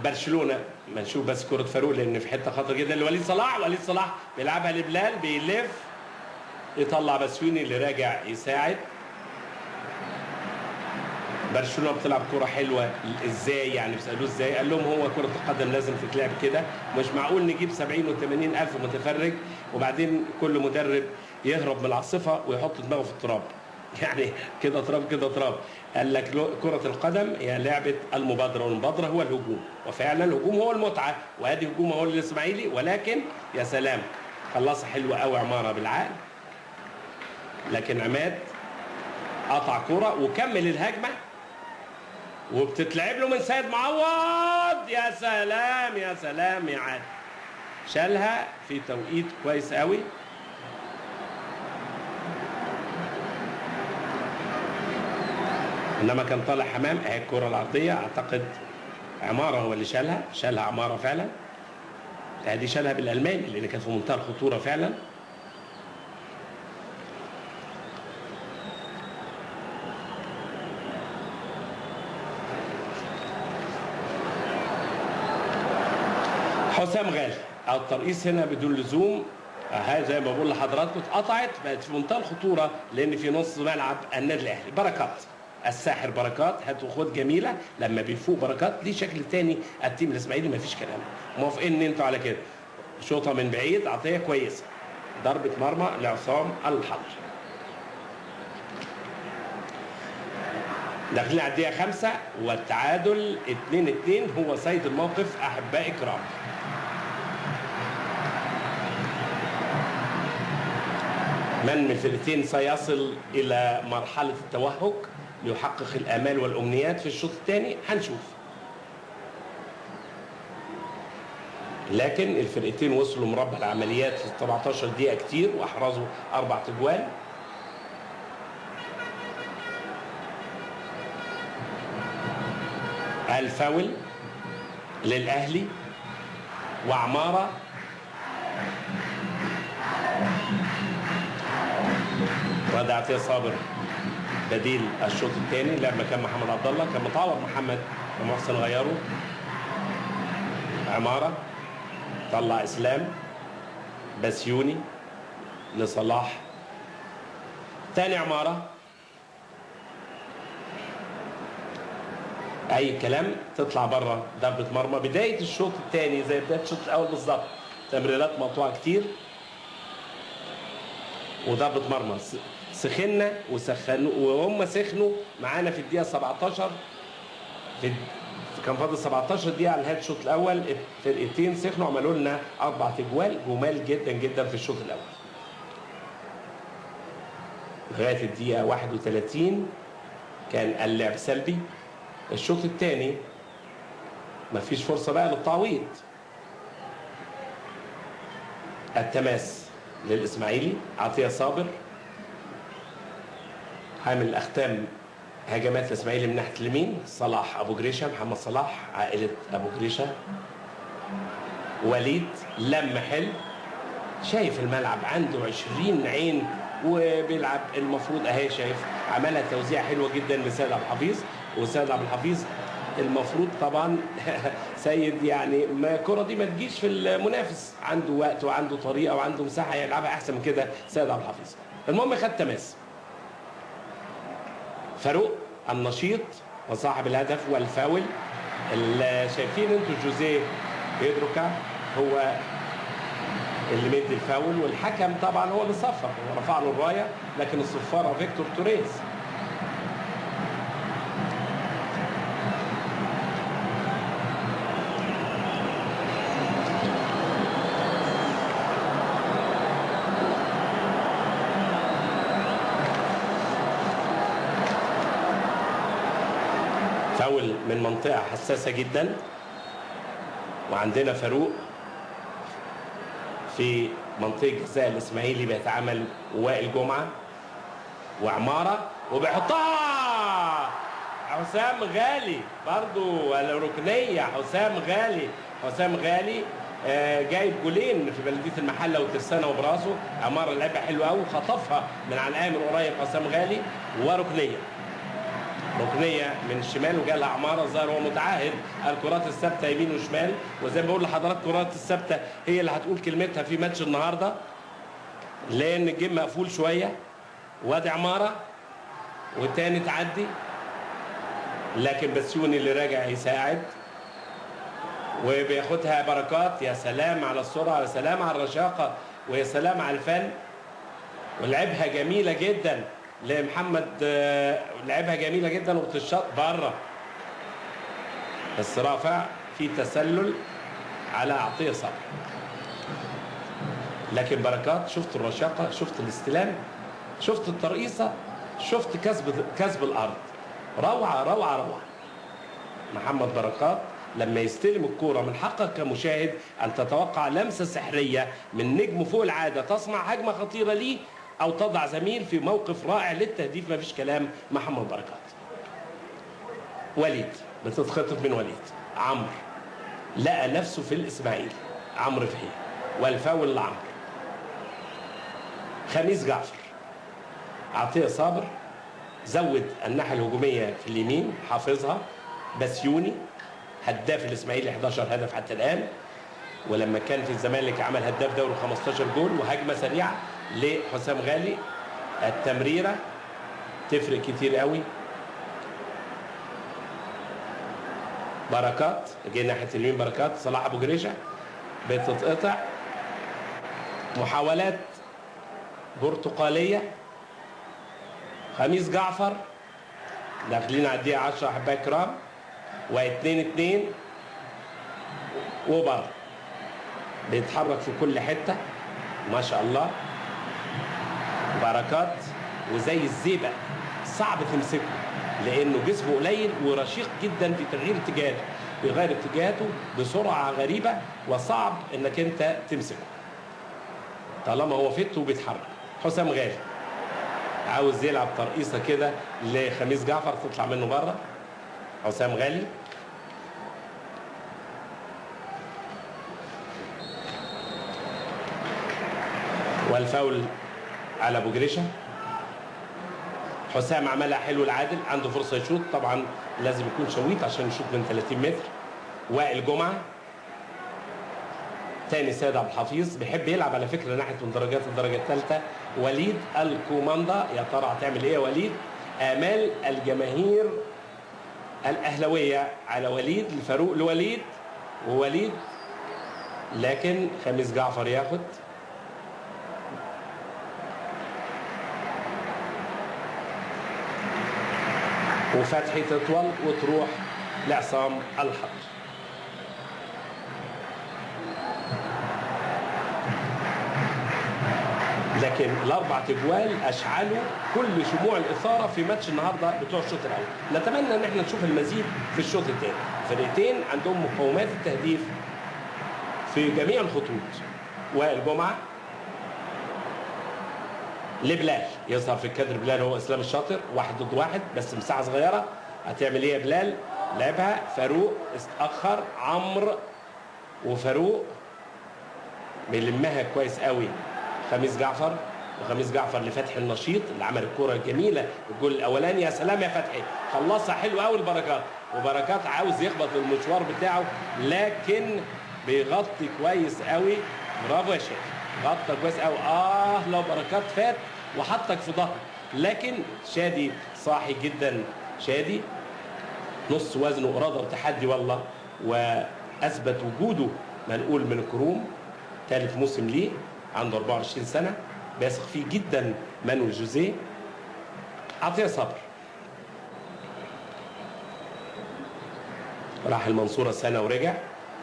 برشلونه. ما نشوف بس كره فاروق لان في حته خطر جدا لوليد صلاح. وليد صلاح بيلعبها لبلال، بيلف يطلع بسيوني اللي راجع يساعد. برشلونه بتلعب كره حلوه ازاي يعني؟ بيسالوه ازاي؟ قال لهم هو كره القدم لازم تتلعب كده، مش معقول نجيب 70 و80 الف متفرج وبعدين كل مدرب يهرب من العاصفه ويحط دماغه في التراب. يعني كده تراب كده تراب. قال لك كرة القدم هي لعبة المبادرة، والمبادرة هو الهجوم، وفعلا الهجوم هو المتعة، وادي هجوم هو للإسماعيلي. ولكن يا سلام خلصها حلوة قوي عمارة بالعقل، لكن عماد قطع كرة وكمل الهجمة وبتتلعب له من سيد معوض. يا سلام يا سلام يا عادل، شالها في توقيت كويس قوي. انما كان طالع حمام. اهي الكره العرضيه، اعتقد عماره هو اللي شالها عماره فعلا. دي شالها بالالماني لان كانت في منتهى الخطوره فعلا. حسام غالي او الترقيص هنا بدون لزوم. اهي زي ما بقول لحضراتكم اتقطعت، بقت في منتهى الخطوره لان في نص ملعب النادي الاهلي. بركات الساحر بركات هات وخد جميله. لما بيفوق بركات ليه شكل تاني. التيم الاسماعيلي مفيش كلام، موافقين انتوا على كده. شوطه من بعيد، عطيه كويسه، ضربه مرمى لعصام الحضري. داخلين على الدقيقه 5 والتعادل 2-2. هو سيد الموقف احبائي الكرام. من الفرقتين سيصل الى مرحله التوهج ليحقق الامال والامنيات في الشوط الثاني هنشوف. لكن الفرقتين وصلوا مربع العمليات في 17 دقيقه كتير واحرزوا 4 اجوال. الفاول للاهلي وعماره وادي عطيه صابر بديل الشوط الثاني. لعب مكان محمد عبد الله، كان متعوض محمد ومحسن غيره. عماره طلع اسلام، بسيوني لصلاح، ثاني عماره اي كلام، تطلع بره ضربه مرمى. بدايه الشوط الثاني زي بدايه الشوط الاول بالظبط، تمريرات مقطوعه كتير وضربه مرمى. سخنا وسخنوا وهم سخنوا معانا في الدقيقه 17. كان فاضل 17 دقيقه على نهايه الشوط الاول. فرقتين سخنوا عملوا لنا 4 اجوال جمال جدا جدا في الشوط الاول. لغايه الدقيقه 31 كان اللعب سلبي. الشوط الثاني مفيش فرصه بقى للتعويض. التماس للاسماعيلي، عطيه صابر عامل اختام هجمات الاسماعيلي من ناحيه اليمين. صلاح ابو جريشه، محمد صلاح عائله ابو جريشه. وليد لم حلو شايف الملعب عنده 20 عين وبيلعب. المفروض اهي شايف عملها توزيع حلوه جدا من سيد عبد الحفيظ. وسيد عبد الحفيظ المفروض طبعا سيد يعني ما الكره دي ما تجيش في المنافس، عنده وقت وعنده طريقه وعنده مساحه يلعبها احسن من كده سيد عبد الحفيظ. المهم خد تماس. فاروق النشيط وصاحب الهدف والفاول اللي شايفين انتوا جوزيه بيدروكا هو اللي مدي الفاول، والحكم طبعا هو اللي صفر ورفع له الرايه، لكن الصفاره فيكتور توريز. فاول من منطقه حساسه جدا، وعندنا فاروق في منطقه جزاء الاسماعيلي بيتعامل وائل جمعه وعماره وبيحطها حسام غالي برضو الركنيه. حسام غالي جايب جولين في بلديه المحله وترسانه وبراسه. عماره لعبها حلوه قوي وخطفها من على الامر قريب حسام غالي، وركنيه من الشمال وجالها عماره. ظهر هو متعهد الكرات الثابته يمين وشمال، وزي ما بقول لحضراتكم الكرات الثابته هي اللي هتقول كلمتها في ماتش النهارده، لان الجيم مقفول شويه. وادي عماره والتاني تعدي، لكن بسيوني اللي راجع يساعد وبياخدها بركات. يا سلام على السرعه، يا سلام على الرشاقه، ويا سلام على الفن. ولعبها جميله جدا لمحمد، لعبها جميله جدا وبتشاط بره، بس رافع في تسلل على عطيه صبري. لكن بركات شفت الرشاقه، شفت الاستلام، شفت الترقيصه، شفت كسب الارض. روعه. محمد بركات لما يستلم الكوره من حقك كمشاهد ان تتوقع لمسه سحريه من نجم فوق العاده تصنع هجمه خطيره ليه او تضع زميل في موقف رائع للتهديف. ما فيش كلام. محمد بركات. وليد بتتخطف من وليد. عمرو لقى نفسه في الاسماعيلي، عمرو فهيم، والفاول لعمرو. خميس جعفر، عطيه صابر زود الناحيه الهجوميه في اليمين حافظها. بسيوني هداف الاسماعيلي 11 هدف حتى الان، ولما كان في الزمالك عمل هداف دوري 15 جول. وهجمه سريعه لحسام غالي، التمريره تفرق كتير قوي. بركات جه ناحيه اليمين، بركات صلاح ابو جريشه بتتقطع. محاولات برتقاليه. خميس جعفر داخلين على الدقيقه 10 احبائي الكرام، و2-2 وبر بيتحرك في كل حته ما شاء الله. بركات وزي الزيبق صعب تمسكه لانه جسمه قليل ورشيق جدا في تغيير اتجاهاته، بيغير اتجاهاته بسرعه غريبه وصعب انك انت تمسكه طالما هو فت وبيتحرك. حسام غالي عاوز يلعب ترقيصه كده لخميس جعفر تطلع منه بره. حسام غالي والفاول على ابو جريشه. حسام عملها حلو العادل، عنده فرصه يشوط، طبعا لازم يكون شويط عشان يشوط من 30 متر. وائل جمعه تاني سيد عبد الحفيظ بيحب يلعب على فكره ناحيه من درجات الدرجه الثالثه. وليد الكوماندا، يا ترى هتعمل ايه يا وليد؟ امال الجماهير الاهلاويه على وليد، الفاروق لوليد، ووليد لكن خميس جعفر ياخد. وفتحي تطول وتروح لعصام الحضر. لكن الاربع تجوال اشعلوا كل شموع الاثاره في ماتش النهارده بتوع الشوط الاول. نتمنى ان احنا نشوف المزيد في الشوط الثاني. فرقتين عندهم مقومات التهديف في جميع الخطوط. وائل جمعه لبلال، يظهر في الكادر بلال هو اسلام الشاطر، 1 ضد 1 بس مساحه صغيره. هتعمل ايه يا بلال؟ لعبها فاروق اتاخر، عمرو وفاروق بيلمها كويس قوي خميس جعفر، وخميس جعفر لفتحي النشيط اللي عمل الكرة الجميلة الجول الأولاني. يا سلام يا فتحي، خلصها حلو قوي البركات، وبركات عاوز يخبط المشوار بتاعه لكن بيغطي كويس قوي. برافو يا شيخ، غطى كويس قوي. لو بركات فات وحطك في ظهر، لكن شادي صاحي جدا. شادي نص وزنه إرادة وتحدي والله، وأثبت وجوده منقول من الكروم، ثالث موسم ليه، عنده 24 سنة، بيثق فيه جدا مانويل جوزيه. عطية صبر راح المنصورة سنة ورجع،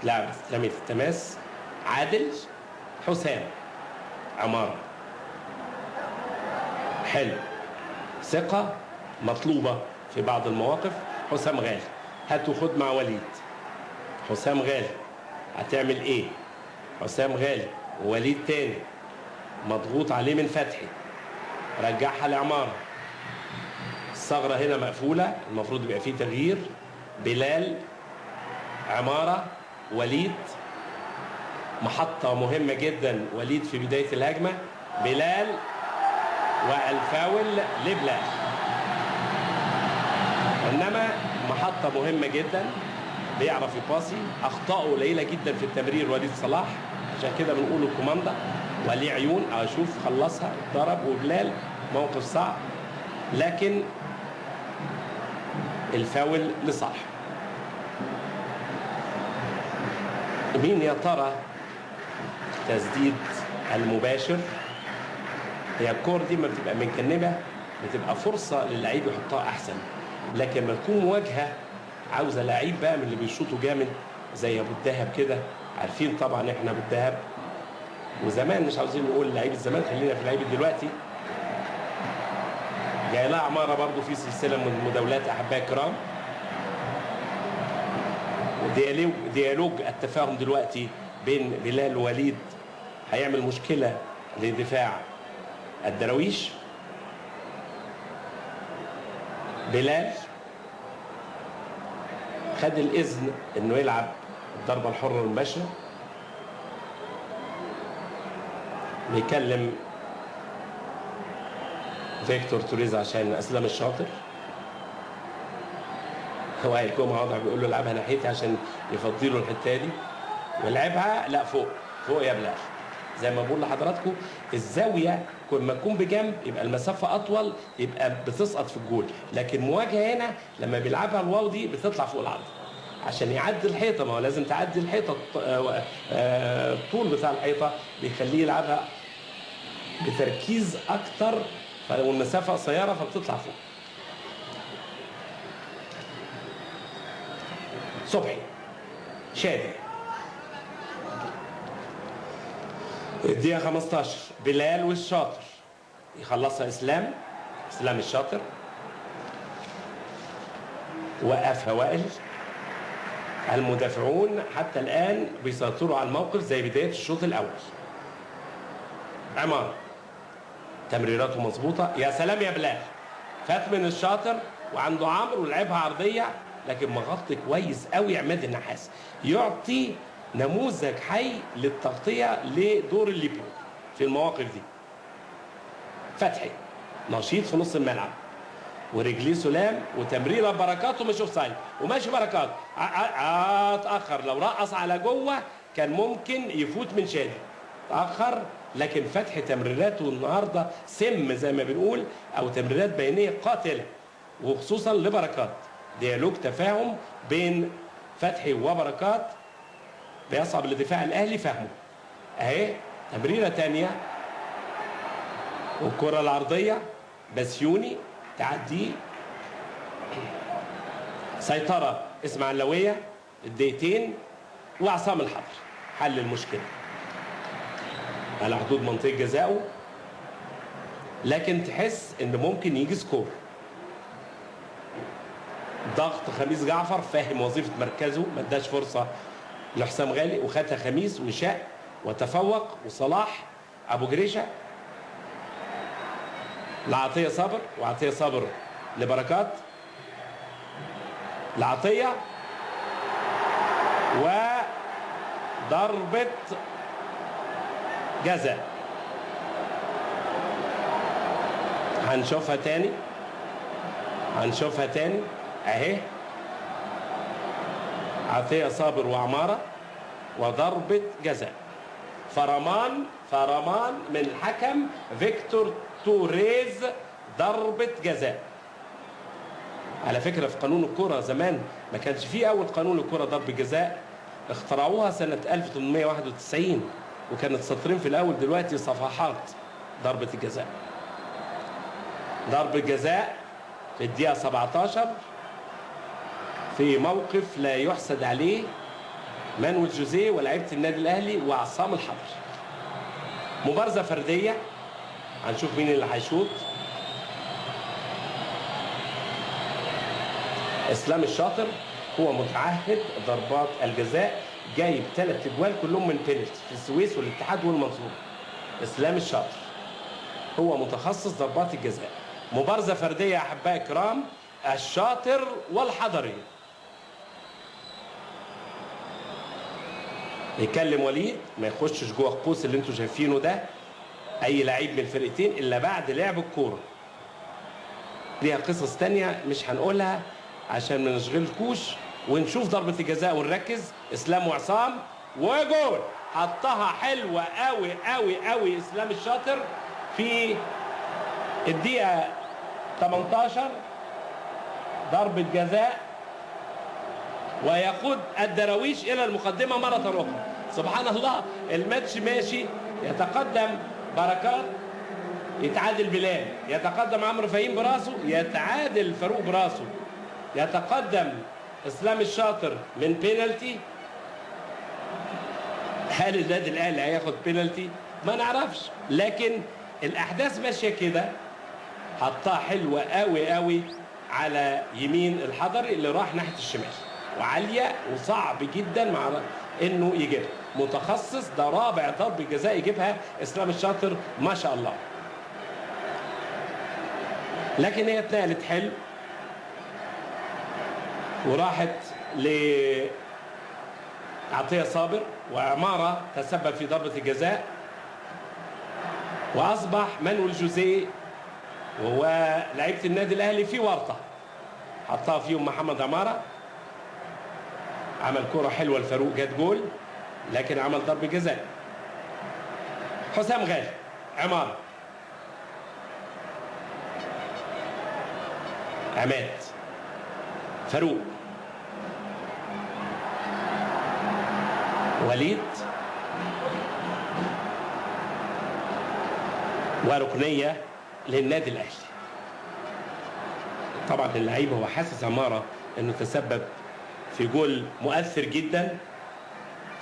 لعب اسلامي في التماس. عادل حسام عمارة، حلو، ثقة مطلوبة في بعض المواقف. حسام غالي، هات وخد مع وليد. حسام غالي هتعمل ايه؟ حسام غالي ووليد تاني مضغوط عليه من فتحي، رجعها لعمارة. الثغرة هنا مقفولة، المفروض يبقى فيه تغيير. بلال، عمارة، وليد، محطة مهمة جدا وليد في بداية الهجمة. بلال والفاول لبلال، انما محطة مهمة جدا، بيعرف يباصي. اخطاؤه قليلة جدا في التمرير وليد صلاح، عشان كده بنقول الكوماندا وليه عيون. اشوف خلصها، ضرب. وبلال موقف صعب، لكن الفاول لصالح. مين يا ترى تسديد المباشر؟ هي الكور دي ما بتبقى متجنبه، بتبقى فرصه للعيب يحطها احسن، لكن لما تكون مواجهه عاوزه لعيب بقى من اللي بيشوطوا جامد زي ابو الدهب كده. عارفين طبعا احنا ابو الدهب، وزمان مش عاوزين نقول لعيب الزمان، خلينا في لعيب دلوقتي. جاي لها عماره برضو في سلسله من المداولات احبائي الكرام. ديالوج التفاهم دلوقتي بين بلال ووليد هيعمل مشكله لدفاع الدراويش. بلال خد الاذن انه يلعب الضربه الحره المباشره، بيكلم فيكتور توريز عشان اسلام الشاطر. وائل جمعه واضح بيقول له العبها ناحيتي عشان يفضي له الحته دي، ويلعبها لا فوق يا بلال. زي ما بقول لحضراتكم، الزاويه لما تكون بجنب يبقى المسافه اطول، يبقى بتسقط في الجول، لكن مواجهه هنا لما بيلعبها الواو دي بتطلع فوق العرض عشان يعدي الحيطه. ما هو لازم تعدي الحيطه، الطول بتاع الحيطه بيخليه يلعبها بتركيز اكتر، والمسافه قصيره فبتطلع فوق. صبحي، شادي، الدقيقة 15. بلال والشاطر يخلصها اسلام الشاطر، وقفها وائل. المدافعون حتى الآن بيسيطروا على الموقف زي بداية الشوط الأول. عمار تمريراته مظبوطة، يا سلام يا بلال، فات من الشاطر وعنده عمرو ولعبها عرضية، لكن مغطي كويس قوي عماد النحاس. يعطي نموذج حي للتغطية لدور الليبرو في المواقف دي. فتحي نشيط في نص الملعب، ورجليه سلام، وتمريره بركات ومش اوف سايد، وماشي بركات. اتاخر، لو رقص على جوه كان ممكن يفوت من شادي. اتاخر، لكن فتحي تمريراته النهارده سم زي ما بنقول، او تمريرات بينيه قاتله، وخصوصا لبركات. ديالوج تفاهم بين فتحي وبركات بيصعب لدفاع الاهلي فهمه. اهي تمريره ثانيه، والكره العرضيه بسيوني تعدي، سيطره اسماعيلاويه الدقيقتين، وعصام الحضري حل المشكله على حدود منطقه جزائه، لكن تحس ان ممكن يجي سكور. ضغط خميس جعفر، فاهم وظيفه مركزه، ما اداش فرصه لحسام غالي، وخدها خميس وشاء وتفوق. وصلاح ابو جريشه لعطيه صبر، وعطيه صبر لبركات، لعطيه، وضربه جزاء. هنشوفها تاني اهي. عطية صابر وعمارة وضربة جزاء. فرمان من الحكم فيكتور توريز، ضربة جزاء. على فكرة في قانون الكرة زمان ما كانش فيه أول قانون الكرة ضربة جزاء، اخترعوها سنة 1891 وكانت سطرين في الأول، دلوقتي صفحات. ضربة الجزاء، ضربة جزاء في الدقيقة 17 في موقف لا يحسد عليه مانويل جوزيه ولاعيبة النادي الأهلي وعصام الحضري. مبارزة فردية، هنشوف مين اللي هيشوط. اسلام الشاطر هو متعهد ضربات الجزاء، جايب 3 اجوال كلهم من بينالتي في السويس والاتحاد والمنصورة. اسلام الشاطر هو متخصص ضربات الجزاء. مبارزة فردية يا احبائي الكرام، الشاطر والحضري. يكلم وليد ما يخشش جوه القوس اللي انتوا شايفينه ده اي لعيب من الفرقتين الا بعد لعب الكوره. ليها قصص تانية مش هنقولها عشان ما نشغلكوش، ونشوف ضربة الجزاء ونركز. اسلام وعصام وجول، حطها حلوة قوي قوي قوي اسلام الشاطر في الدقيقة 18. ضربة جزاء ويقود الدراويش الى المقدمة مرة اخرى. سبحان الله، الماتش ماشي، يتقدم بركات، يتعادل بلال، يتقدم عمرو فهيم براسه، يتعادل فاروق براسه، يتقدم اسلام الشاطر من بينالتي. هل النادي الاهلي هياخد بينالتي؟ ما نعرفش، لكن الاحداث ماشيه كده. حطها حلوه قوي قوي على يمين الحضري اللي راح ناحيه الشمال، وعاليه وصعب جدا مع انه يجيبها. متخصص، ده رابع ضربه جزاء يجيبها اسلام الشاطر ما شاء الله. لكن هي اتنقلت حلو وراحت لعطية صابر، وعمارة تسبب في ضربة الجزاء، وأصبح مانويل جوزيه وهو لعيبة النادي الأهلي في ورطة. حطها فيهم محمد عمارة، عمل كرة حلوة لفاروق، جت جول، لكن عمل ضربة جزاء. حسام غالي، عمارة، عماد، فاروق، وليد، وركنية للنادي الأهلي. طبعا اللعيب هو حاسس عمارة انه تسبب في جول مؤثر جدا،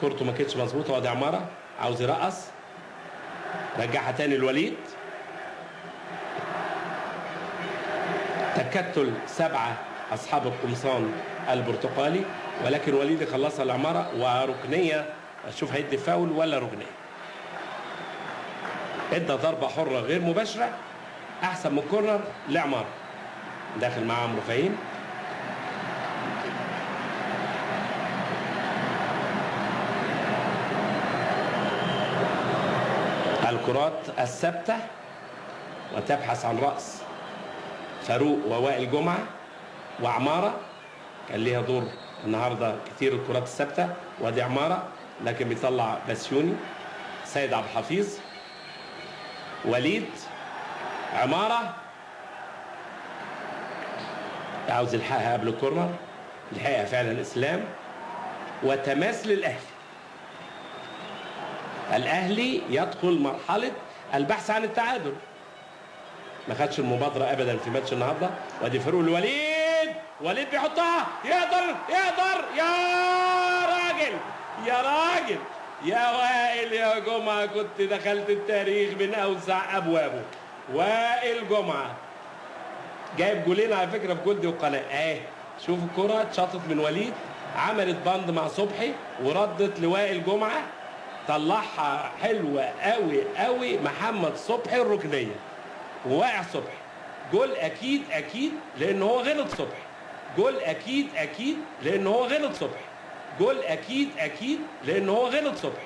كورته ما كانتش مظبوطه، وادي عمارة عاوز يرقص، رجعها تاني لوليد. تكتل 7 اصحاب القمصان البرتقالي، ولكن وليد يخلصها لعمارة، وركنيه اشوف هيدي فاول ولا ركنيه. ادى ضربه حره غير مباشره احسن من كورنر لعمارة. داخل مع عمرو فهيم، الكرات الثابته وتبحث عن راس فاروق ووائل جمعه وعمارة. كان ليها دور النهارده كتير الكرات الثابته، وادي عمارة، لكن بيطلع بسيوني، سيد عبد الحفيظ، وليد، عمارة عاوز يلحقها قبل الكورنر، لحقها فعلا اسلام، وتماس للاهلي. الاهلي يدخل مرحله البحث عن التعادل، ما خدش المبادره ابدا في ماتش النهارده. وادي فاروق الوليد، وليد بيحطها، يقدر يا راجل يا وائل يا جمعه، كنت دخلت التاريخ من اوسع ابوابه. وائل جمعه جايب جولين على فكره في جلدي وقناه. شوف الكره اتشاطت من وليد، عملت باند مع صبحي وردت لوائل جمعه، طلعها حلوه قوي قوي محمد صبحي الركنيه، وواقع صبحي. جول اكيد لان هو غلط صبحي، جول اكيد لان هو غلط صبحي، جول اكيد لان هو غلط صبحي.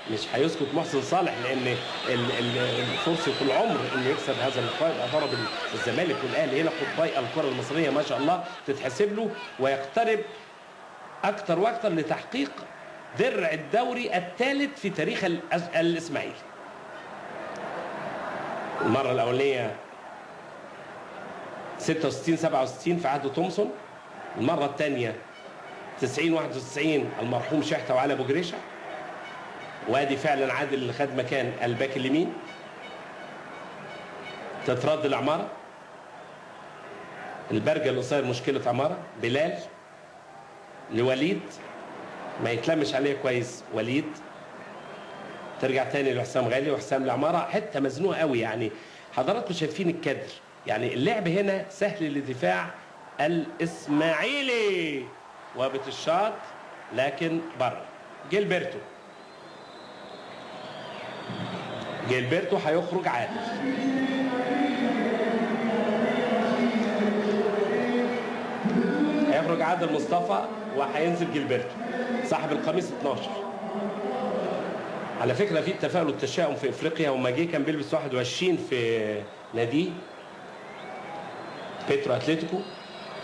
مش هيسكت محسن صالح، لان فرصه العمر انه يكسب هذا اللقاء. يبقى ضرب الزمالك والاهلي هنا قطبي الكره المصريه ما شاء الله تتحسب له، ويقترب اكتر واكتر لتحقيق درع الدوري الثالث في تاريخ الاسماعيلي. المره الاولانيه 66 67 في عهد تومسون، المره الثانيه 90 91 المرحوم شحته وعلي ابو جريشه، وادي فعلا عادل اللي خد مكان الباك اليمين. تترد العماره، البرجه القصير مشكله عماره، بلال لوليد ما يتلمش عليه كويس، وليد ترجع تاني لحسام غالي وحسام لعماره، حته مزنوقه قوي. يعني حضراتكم شايفين الكادر، يعني اللعب هنا سهل لدفاع الاسماعيلي وبتشاط لكن بره. جيلبرتو هيخرج عادل. هيخرج عادل مصطفى وهينزل جيلبرتو صاحب القميص 12. على فكره في التفاؤل والتشاؤم في افريقيا، وما جه كان بيلبس 21 في ناديه بيترو اتلتيكو،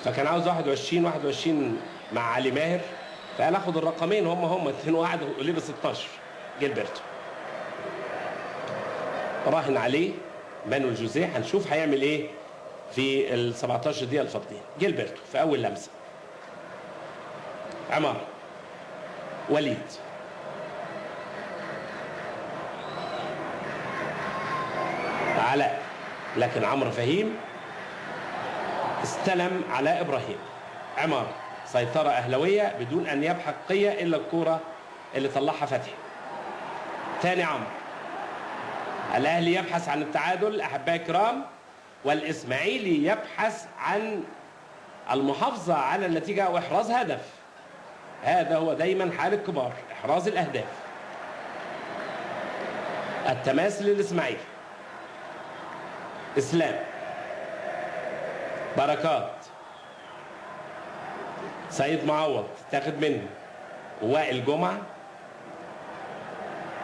فكان عاوز 21 مع علي ماهر، فقال اخد الرقمين هم 2 واحد ولبس 16 جيلبرتو. راهن عليه مانويل جوزيه، هنشوف هيعمل ايه في ال 17 دقيقه الفاضلين. جيلبرتو في اول لمسه، عمار، وليد، علاء، لكن عمرو فهيم استلم علاء ابراهيم. عمار سيطره اهلاويه بدون ان يبحث قيه الا الكوره اللي طلعها فتحي. ثاني عمرو، الاهلي يبحث عن التعادل احبائي الكرام، والاسماعيلي يبحث عن المحافظه على النتيجه واحراز هدف. هذا هو دايما حال الكبار، احراز الاهداف. التماس للاسماعيلي، اسلام، بركات، سيد معوض تاخد منه، وائل جمعه،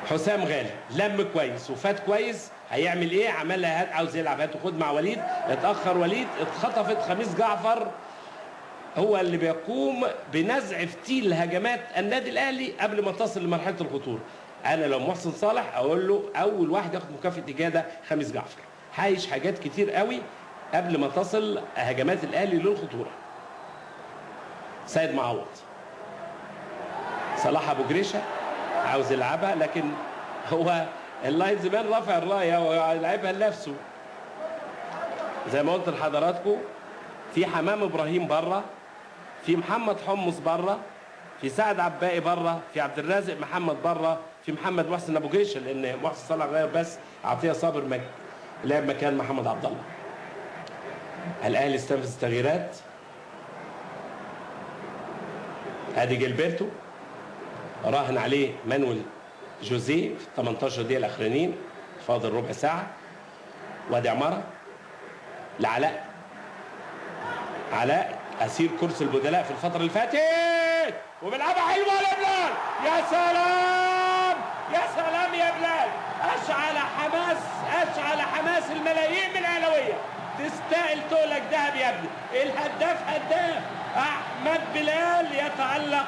حسام غالي لم كويس وفات كويس. هيعمل ايه؟ عملها هات، عاوز يلعب هات وخد مع وليد، اتاخر وليد، اتخطفت. خميس جعفر هو اللي بيقوم بنزع فتيل هجمات النادي الاهلي قبل ما تصل لمرحله الخطوره. انا لو محسن صالح اقول له اول واحد ياخد مكافاه اجاده خميس جعفر، حايش حاجات كتير قوي قبل ما تصل هجمات الاهلي للخطوره. سيد معوض، صلاح ابو جريشه عاوز يلعبها، لكن هو اللاين زمان رافع الرايه ويلعبها لنفسه. زي ما قلت لحضراتكم، في حمام ابراهيم بره، في محمد حمص بره، في سعد عباقي بره، في عبد الرازق محمد بره، في محمد محسن ابو جريشه، لان محسن صالح غير بس عطيه صابر لعب مكان محمد عبد الله. الاهلي استنفذ التغييرات. ادي جيلبرتو راهن عليه مانويل جوزيه في 18 دقيقه الاخرانيين، فاضل ربع ساعه. وادي عماره لعلاء، علاء اسير كرسي البدلاء في الفتره اللي فاتت، وبيلعبها حلوه لبلال. يا سلام يا سلام يا بلال، اشعل حماس الملايين من الاهلاويه. تستاهل تقلك ذهب يا ابني. الهداف هداف احمد بلال يتالق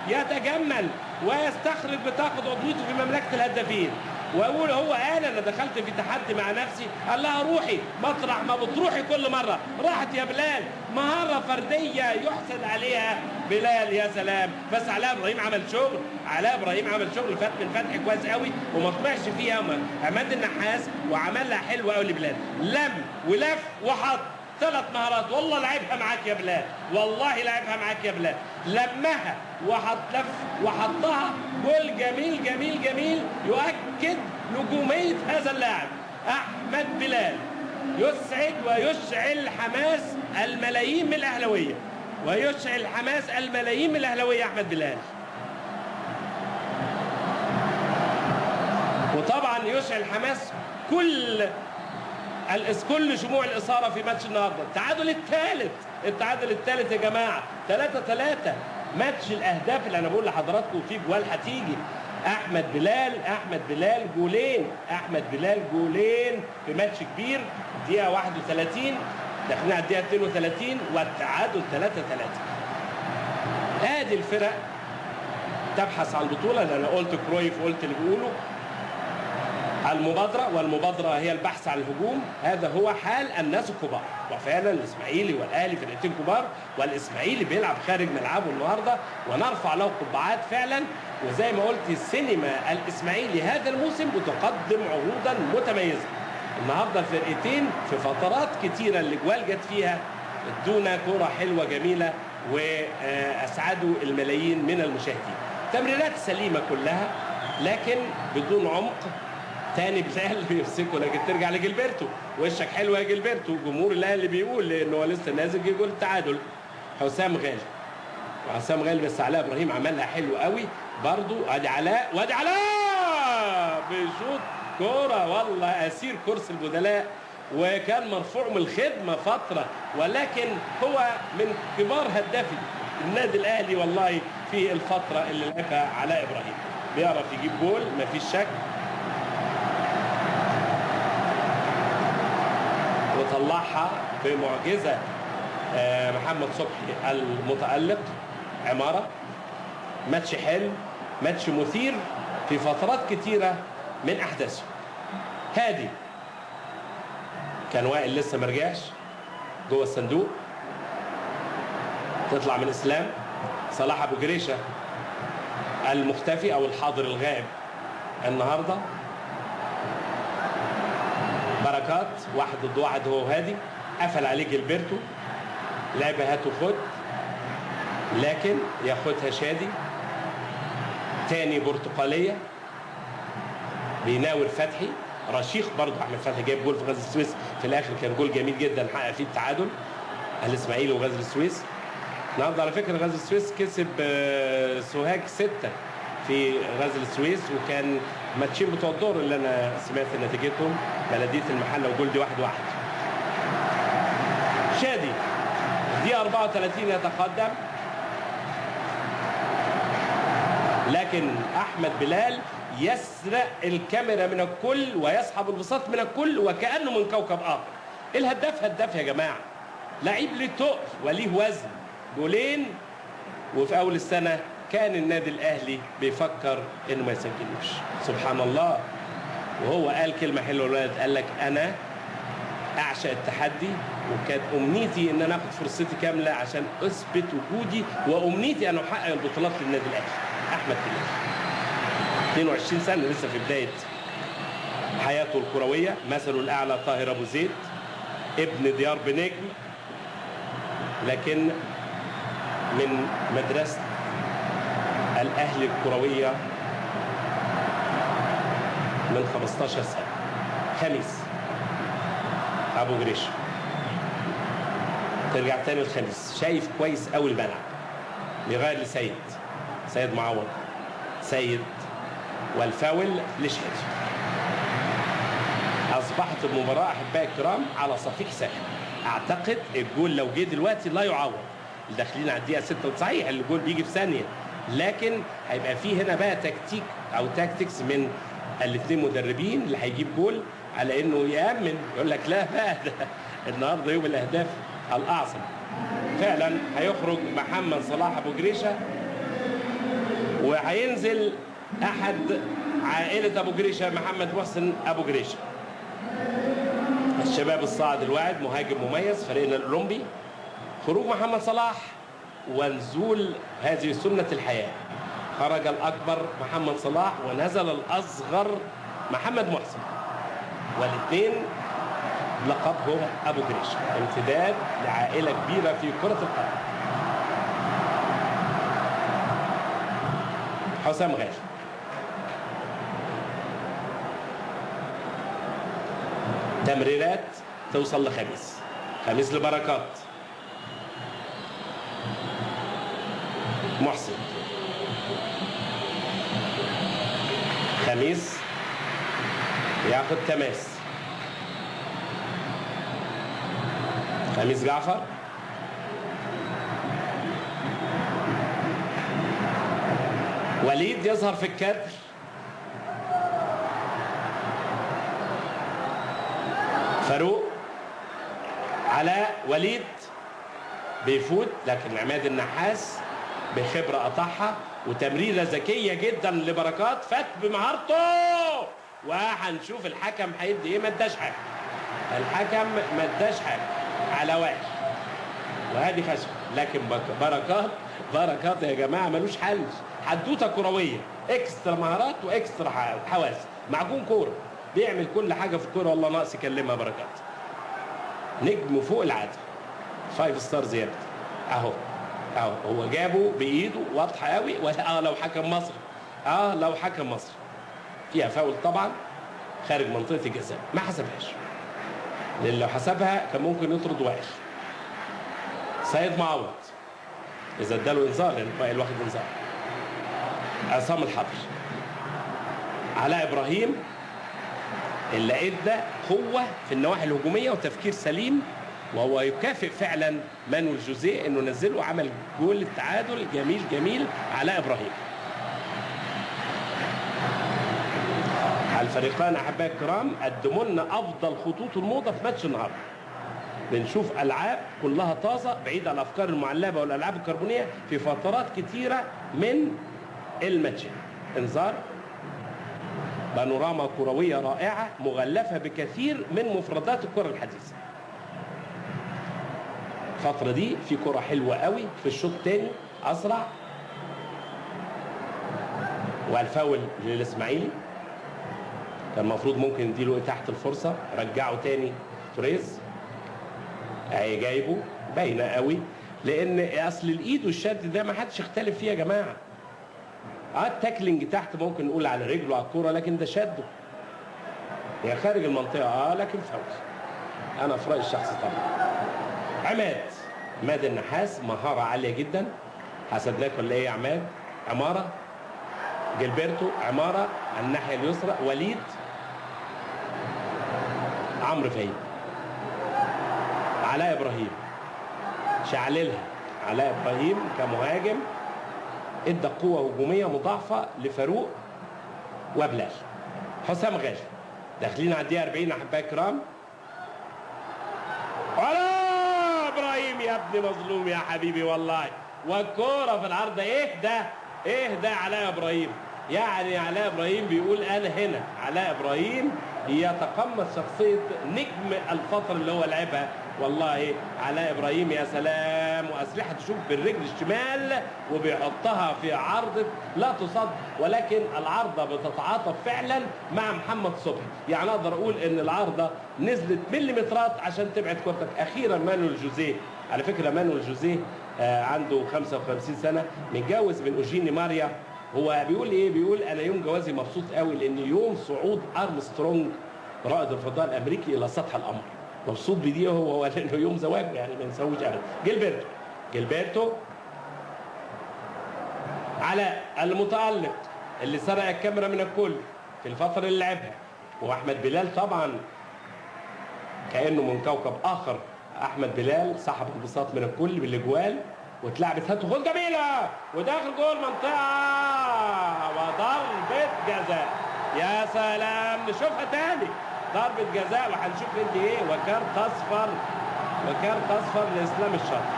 ويتجمل ويستخرج بطاقه عضويته في مملكه الهدافين. واقول هو قال انا دخلت في تحدي مع نفسي، قال لها روحي مطرح ما بتروحي كل مره. راحت يا بلال، مهاره فرديه يحسد عليها بلال. يا سلام. بس علاء ابراهيم عمل شغل فات من فتحي كويس قوي وما طلعش فيها عماد النحاس، وعملها حلوه قوي لبلال. لم ولف وحط 3 مهارات. والله لعبها معاك يا بلال، والله لعبها معاك يا بلال. لمها لف وحطها. جول جميل جميل جميل يؤكد نجوميه هذا اللاعب احمد بلال. يسعد ويشعل حماس الملايين من الاهلاويه، احمد بلال. وطبعا يشعل حماس كل شموع الاثاره في ماتش النهارده. التعادل الثالث يا جماعه، 3-3. ماتش الاهداف اللي انا بقول لحضراتكم فيه جوال هتيجي. احمد بلال جولين، احمد بلال جولين في ماتش كبير. دقيقه 31 داخلين على الدقيقه 32 والتعادل 3-3. ادي الفرق تبحث عن البطوله، لان انا قلت كرويف وقلت اللي بيقوله المبادره، والمبادره هي البحث عن الهجوم. هذا هو حال الناس الكبار، وفعلا الاسماعيلي والاهلي فرقتين كبار، والاسماعيلي بيلعب خارج ملعبه النهارده ونرفع له قبعات فعلا. وزي ما قلت السينما الاسماعيلي هذا الموسم بتقدم عروضا متميزه. النهارده الفرقتين في فترات كتيره الاجوال جت فيها ادونا كره حلوه جميله واسعدوا الملايين من المشاهدين. تمريرات سليمه كلها لكن بدون عمق. تاني بلال بيمسكه لكن ترجع لجilberto. وشك حلو يا جilberto. جمهور الاهلي بيقول لان هو لسه نازل جه جول التعادل. حسام غالي بس علاء ابراهيم عملها حلو قوي برضو. ادي علاء بيشوط كوره والله اسير كرسي البدلاء، وكان مرفوع من الخدمه فتره، ولكن هو من كبار هدافي النادي الاهلي والله في الفتره اللي لعبها علاء ابراهيم. بيعرف يجيب جول مفيش شك، وطلعها بمعجزه محمد صبحي المتألق. عمارة ماتش حلو، ماتش مثير في فترات كتيرة من أحداثه. هادي كان وائل لسه مرجعش جوه الصندوق، تطلع من إسلام. صلاح أبو جريشة المختفي أو الحاضر الغائب النهارده. بركات 1 ضد 1 هو وهادي، قفل عليه جilberto، لعبة هات وخد لكن ياخدها شادي. تاني برتقالية بيناور فتحي. رشيق برضه احمد فتحي جايب جول في غزل السويس في الاخر، كان جول جميل جدا حقق فيه التعادل الاسماعيلي وغزل السويس. النهارده على فكره غزل السويس كسب سوهاج 6 في غزل السويس، وكان ماتشين بتوع الدور اللي انا سمعت نتيجتهم بلديه المحله وجولدي 1-1. شادي دقيقة 34 يتقدم، لكن احمد بلال يسرق الكاميرا من الكل ويسحب البساط من الكل وكأنه من كوكب آخر. الهداف هداف يا جماعة، لعيب ليه تقل وليه وزن. جولين وفي أول السنة كان النادي الأهلي بيفكر إنه ما يسجلوش. سبحان الله. وهو قال كلمة حلوة الولد، قال لك أنا أعشق التحدي، وكانت أمنيتي إن أنا آخد فرصتي كاملة عشان أثبت وجودي، وأمنيتي أن أحقق البطولات للنادي الأهلي. أحمد بلال 22 سنة لسه في بداية حياته الكروية. مثله الأعلى طاهر أبو زيد، ابن ديار بنجم، لكن من مدرسة الأهلي الكروية من 15 سنة. خميس أبو جريشة ترجع تاني الخميس، شايف كويس قوي الملعب، بيغير لسيد، سيد معوض، سيد والفاول لشادي. أصبحت المباراة أحبائي الكرام على صفيح ساخن. أعتقد الجول لو جه دلوقتي لا يعوض. داخلين على الدقيقة 6 صحيح الجول بيجي في ثانية، لكن هيبقى فيه هنا بقى تكتيك أو تاكتكس من الاثنين مدربين اللي هيجيب جول على إنه يأمن، يقول لك لا بقى ده النهارده يوم الأهداف الأعظم. فعلا هيخرج محمد صلاح أبو جريشة، وهينزل أحد عائلة أبو جريشة محمد محسن أبو جريشة. الشباب الصاعد الواعد مهاجم مميز فريقنا الأولمبي. خروج محمد صلاح ونزول هذه سنة الحياة. خرج الأكبر محمد صلاح ونزل الأصغر محمد محسن، والاثنين لقبهم أبو جريشة، امتداد لعائلة كبيرة في كرة القدم. حسام غالي تمريرات توصل لخميس، خميس لبركات، محسن، خميس ياخد تماس، خميس جعفر، وليد يظهر في الكادر وليد بيفوت، لكن عماد النحاس بخبره قطعها، وتمريره ذكيه جدا لبركات، فات بمهارته، وهنشوف الحكم هيدي ايه. ما اداش حاجه، الحكم ما اداش حاجه على واحد، وهذه خشبه. لكن بركات يا جماعه ملوش حل، حدوته كرويه، اكسترا مهارات واكسترا حواس، معجون كوره، بيعمل كل حاجه في الكوره، والله ناقص يكلمها بركات. نجم فوق العاده، 5 ستار زياده. اهو هو جابه بايده واضحه قوي. لو حكم مصري، لو حكم مصري فيها فاول طبعا خارج منطقه الجزاء، ما حسبهاش، لان لو حسبها كان ممكن يطرد واحد. سيد معوض اذا اداله انذار، لان الراجل واخد انذار. عصام الحضري، علاء ابراهيم اللي ادى قوه في النواحي الهجوميه وتفكير سليم، وهو يكافئ فعلا مانويل جوزيه انه نزله وعمل جول التعادل. جميل علاء ابراهيم. الفريقان احبائي الكرام قدموا لنا افضل خطوط الموضه في ماتش النهارده. بنشوف العاب كلها طازه بعيد عن الافكار المعلبه والالعاب الكربونيه في فترات كتيره من الماتش. انذار، بانوراما كرويه رائعه مغلفه بكثير من مفردات الكره الحديثه. الفتره دي في كره حلوه قوي في الشوط الثاني اسرع، والفاول للاسماعيلي كان المفروض ممكن يديله تحت الفرصه، رجعه تاني توريز. اهي جايبه باينه قوي، لان اصل الايد والشد ده ما حدش يختلف فيه يا جماعه. التاكلينج تحت ممكن نقول على رجله على الكوره، لكن ده شده هي خارج المنطقه، لكن فاول. انا في رايي الشخصي طبعا. عماد النحاس مهاره عاليه جدا. حسبناك ولا ايه يا عماد؟ عماره، جilberto عماره على الناحيه اليسرى، وليد، عمرو فهيم، علاء ابراهيم شعللها. علاء ابراهيم كمهاجم ادى قوه هجوميه مضاعفه لفاروق وبلال. حسام غالي داخلين على الدقيقه 40 احبائي الكرام. ابراهيم يا ابني مظلوم يا حبيبي والله، والكوره في العرض. ايه ده علاء ابراهيم، يعني علاء ابراهيم بيقول انا هنا. علاء ابراهيم يتقمص شخصيه نجم الفتره اللي هو لعبها. والله علاء ابراهيم يا سلام، واسلحه تشوف بالرجل الشمال وبيحطها في عارضه لا تصد، ولكن العارضه بتتعاطف فعلا مع محمد صبحي. يعني اقدر اقول ان العارضه نزلت مليمترات عشان تبعد كورتك. اخيرا مانويل جوزيه، على فكره مانويل جوزيه عنده 55 سنه، متجوز من اوجيني ماريا. هو بيقول ايه؟ بيقول انا يوم جوازي مبسوط قوي لان يوم صعود ارمسترونج رائد الفضاء الامريكي الى سطح القمر. مبسوط بدي هو لانه يوم زواجه، يعني ما نسويش ابدا. جilberto على المتالق اللي سرق الكاميرا من الكل في الفتره اللي لعبها، واحمد بلال طبعا كانه من كوكب اخر. احمد بلال صاحب انبساط من الكل بالاجوال، واتلعبت هات جول جميله وداخل جول منطقه وضربه جزاء. يا سلام، نشوفها تاني، ضربه جزاء، وهنشوف انت ايه. وكارت اصفر لاسلام الشاطر.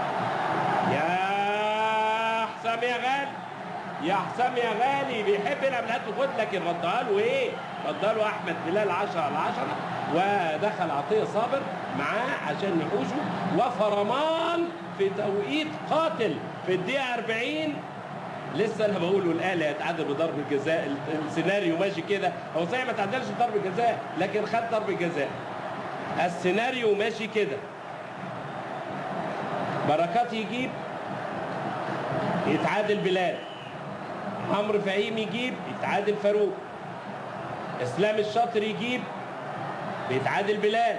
يا حسام يا غالي، يا حسام يا غالي بيحب يلعب الهات وخد، لكن ردها له ايه؟ ردها له احمد بلال 10 على 10، ودخل عطيه صابر معاه عشان يحوشه، وفرمان في توقيت قاتل في الدقيقه 40. لسه انا بقول الاهلي هيتعادل بضربه جزاء. السيناريو ماشي كده، هو صحيح ما تعادلش بضربه جزاء لكن خد ضربه جزاء. السيناريو ماشي كده، بركات يجيب يتعادل بلال، عمرو فهيم يجيب يتعادل فاروق، اسلام الشاطر يجيب بيتعادل بلال.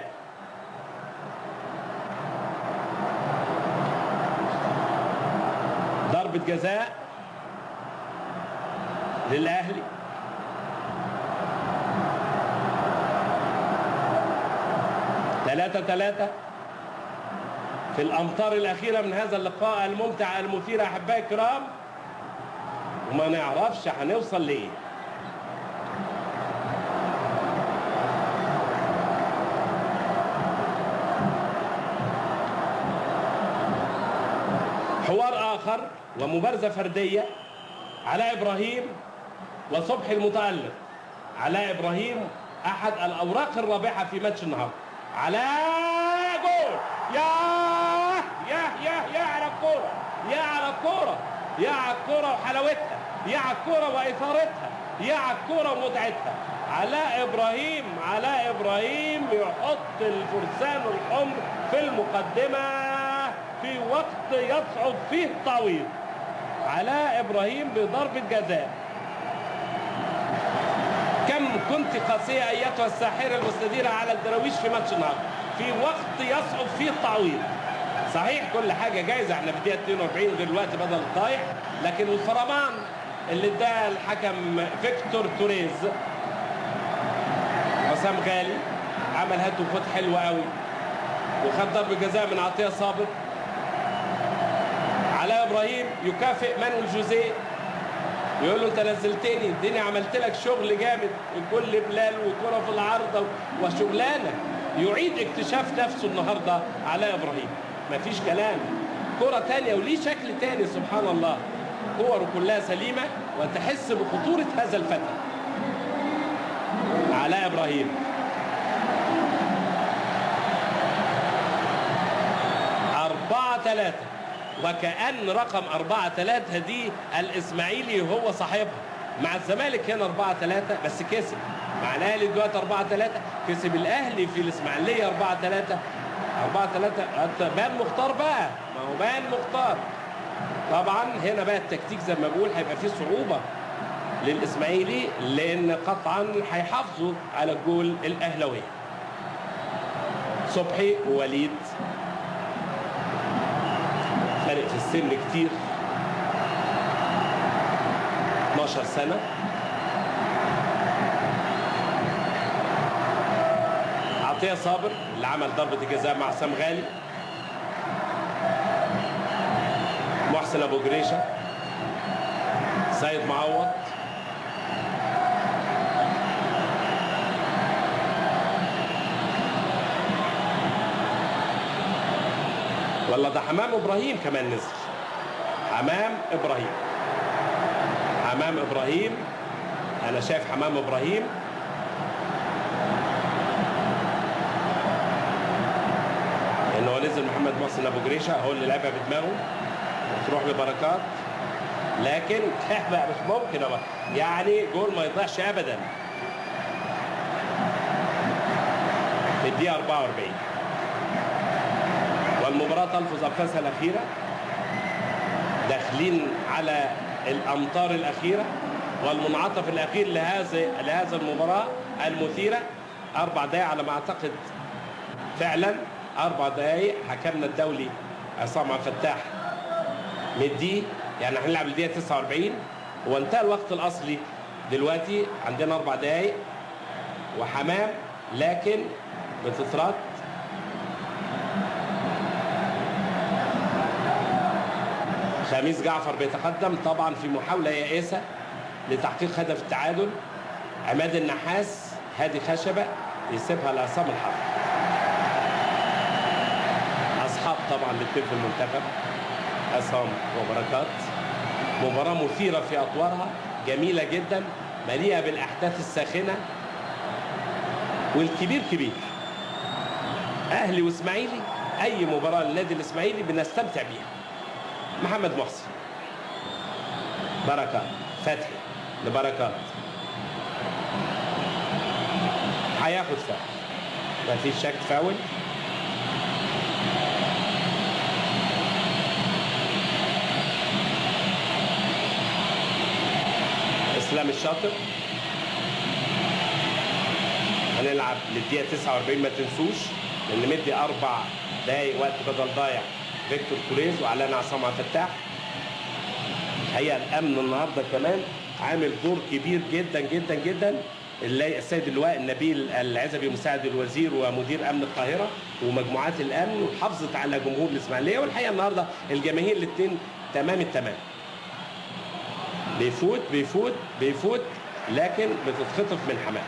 ضربة جزاء للأهلي. ثلاثة في الأمتار الأخيرة من هذا اللقاء الممتع المثير أحبائي الكرام، وما نعرفش هنوصل لإيه. عمر ومبارزة فردية. علاء إبراهيم وصبحي المتألق. علاء إبراهيم أحد الأوراق الرابحة في ماتش النهارده. علاء جول! يا على الكورة، يا على الكورة، يا على الكورة وحلاوتها، يا على الكورة وإثارتها، يا على الكورة ومتعتها. علاء إبراهيم يحط الفرسان الحمر في المقدمة في وقت يصعب فيه التعويض. علاء إبراهيم بضربة جزاء. كم كنت قاسية أيتها الساحرة المستديرة على الدراويش في ماتش النهارده في وقت يصعب فيه التعويض. صحيح كل حاجة جايزة، احنا في الدقيقة 42 غير الوقت بدل الضايع، لكن الفرمان اللي اداها الحكم فيكتور توريز. حسام غالي عمل هات وفوت حلوة قوي وخد ضربة جزاء من عطية صابر. علاء إبراهيم يكافئ مانويل جوزيه، يقول له انت نزلتني، اديني عملت لك شغل جامد، الكل بلال وكرة في العارضة وشغلانة. يعيد اكتشاف نفسه النهارده علاء إبراهيم، مفيش كلام. كرة تانية وليه شكل تاني سبحان الله، كوره كلها سليمة وتحس بخطورة هذا الفتى. علاء إبراهيم أربعة 3، وكأن رقم 4-3 دي الإسماعيلي هو صاحبها. مع الزمالك هنا 4-3 بس كسب، مع الأهلي دلوقتي 4-3 كسب الأهلي في الإسماعيلية 4-3. بان مختار بقى، ما هو بان مختار طبعا. هنا بقى التكتيك زي ما بقول هيبقى فيه صعوبة للإسماعيلي، لأن قطعا هيحافظوا على الجول الأهلاوي. صبحي ووليد فرق في السن كتير، 12 سنة. عطية صابر اللي عمل ضربة الجزاء مع حسام غالي. محسن أبو جريشة، سيد معوض، ولا ده حمام إبراهيم كمان نزل. حمام إبراهيم أنا شايف حمام إبراهيم. إن هو نزل محمد محسن أبو جريشة، هو اللي لعبها بدماغه تروح لبركات، لكن بقى مش ممكن بقى يعني جول ما يضيعش أبدا. في الدقيقة 44 والمباراة تلفظ أنفاسها الأخيرة، داخلين على الأمطار الأخيرة والمنعطف الأخير لهذا المباراة المثيرة. 4 دقائق على ما أعتقد، فعلا 4 دقائق. حكمنا الدولي عصام عبد الفتاح مدي، يعني هنلعب الدقيقة 49 وانتهى الوقت الأصلي. دلوقتي عندنا 4 دقائق وحمام، لكن بتترد. خميس جعفر بيتقدم طبعا في محاولة يائسة لتحقيق هدف التعادل. عماد النحاس هادي خشبة يسيبها لعصام الحرب. أصحاب طبعا الاثنين في المنتخب، عصام وبركات. مباراة مثيرة في أطوارها، جميلة جدا، مليئة بالأحداث الساخنة، والكبير كبير. أهلي وإسماعيلي، أي مباراة للنادي الإسماعيلي بنستمتع بيها. محمد محسن، بركات، فتحي لبركات، هياخد فاول، مفيش شك فاول. اسلام الشاطر. هنلعب للدقيقة 49 ما تنسوش، لأن مدي 4 دقايق وقت بدل ضايع فيكتور توريز وعلان عصام عبد الفتاح. الحقيقة الأمن النهارده كمان عامل دور كبير جدا جدا جدا. السيد اللواء النبيل العزبي مساعد الوزير ومدير أمن القاهرة ومجموعات الأمن حافظت على جمهور الإسماعيلية. والحقيقة النهارده الجماهير الاثنين تمام التمام. بيفوت لكن بتتخطف من حمام.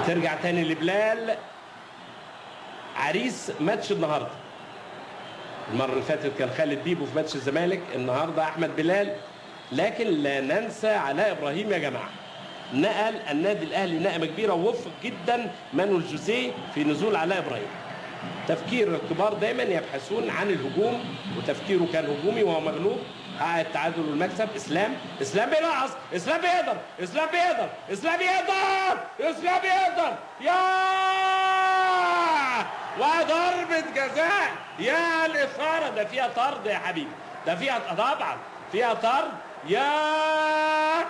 ترجع تاني لبلال عريس ماتش النهارده. المره اللي فاتت كان خالد بيبو في ماتش الزمالك، النهارده احمد بلال. لكن لا ننسى علاء ابراهيم يا جماعه، نقل النادي الاهلي نقله كبيره، ووفق جدا مانويل جوزيه في نزول علاء ابراهيم. تفكير الكبار دايما يبحثون عن الهجوم، وتفكيره كان هجومي وهو مغلوب. حقق التعادل والمكسب. اسلام بيرقص، اسلام بيقدر، اسلام بيقدر يا وضربة جزاء. يا الإثارة، ده فيها طرد يا حبيبي، ده فيها طبعا فيها طرد. يا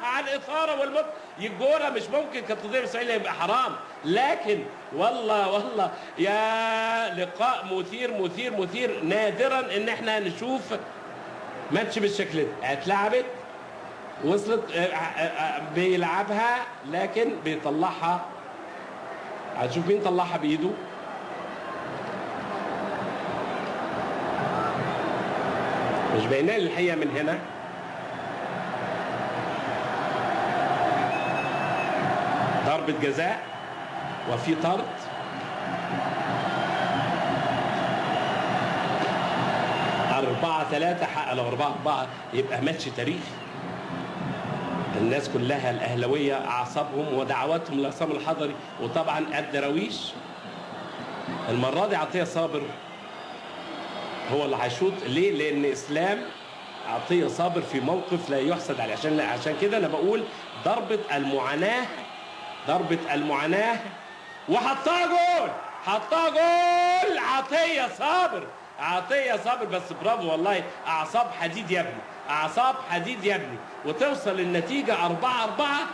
على الإثارة والمط، الجورة مش ممكن كانت تضيع الإسماعيلي، يبقى حرام. لكن والله يا لقاء مثير. نادرا ان احنا نشوف ماتش بالشكل ده. اتلعبت، وصلت، بيلعبها لكن بيطلعها. هتشوف مين طلعها بايده. مش باينه لي الحقيقه من هنا. ضربة جزاء وفي طرد. أربعة 3 حق. لو 4-4 يبقى ماتش تاريخي. الناس كلها الأهلاوية أعصابهم ودعواتهم لعصام الحضري، وطبعا الدراويش. المرة دي عطية صابر هو اللي هيشوط. ليه؟ لأن إسلام عطية صابر في موقف لا يحسد عليه. عشان كده أنا بقول ضربة المعاناة وحطها جول. عطية صابر بس برافو والله. أعصاب حديد يا ابني، وتوصل النتيجة 4-4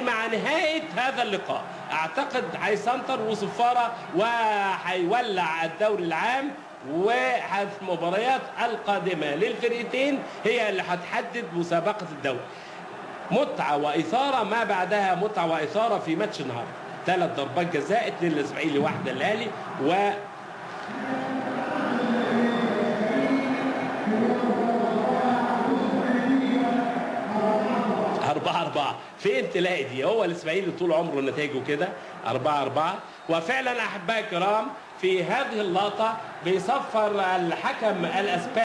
مع نهاية هذا اللقاء. أعتقد هيسنطر وصفارة وهيولع الدوري العام، والمباريات القادمة للفرقتين هي اللي هتحدد مسابقة الدوري. متعة وإثارة ما بعدها متعة وإثارة في ماتش النهارده. 3 ضربات جزاء، 2 للإسماعيلي 1 للأهلي، و 4-4. فين تلاقي دي؟ هو الإسماعيلي طول عمره نتائجه كده 4-4. وفعلا أحبائي الكرام في هذه اللقطة بيصفر الحكم الأسباني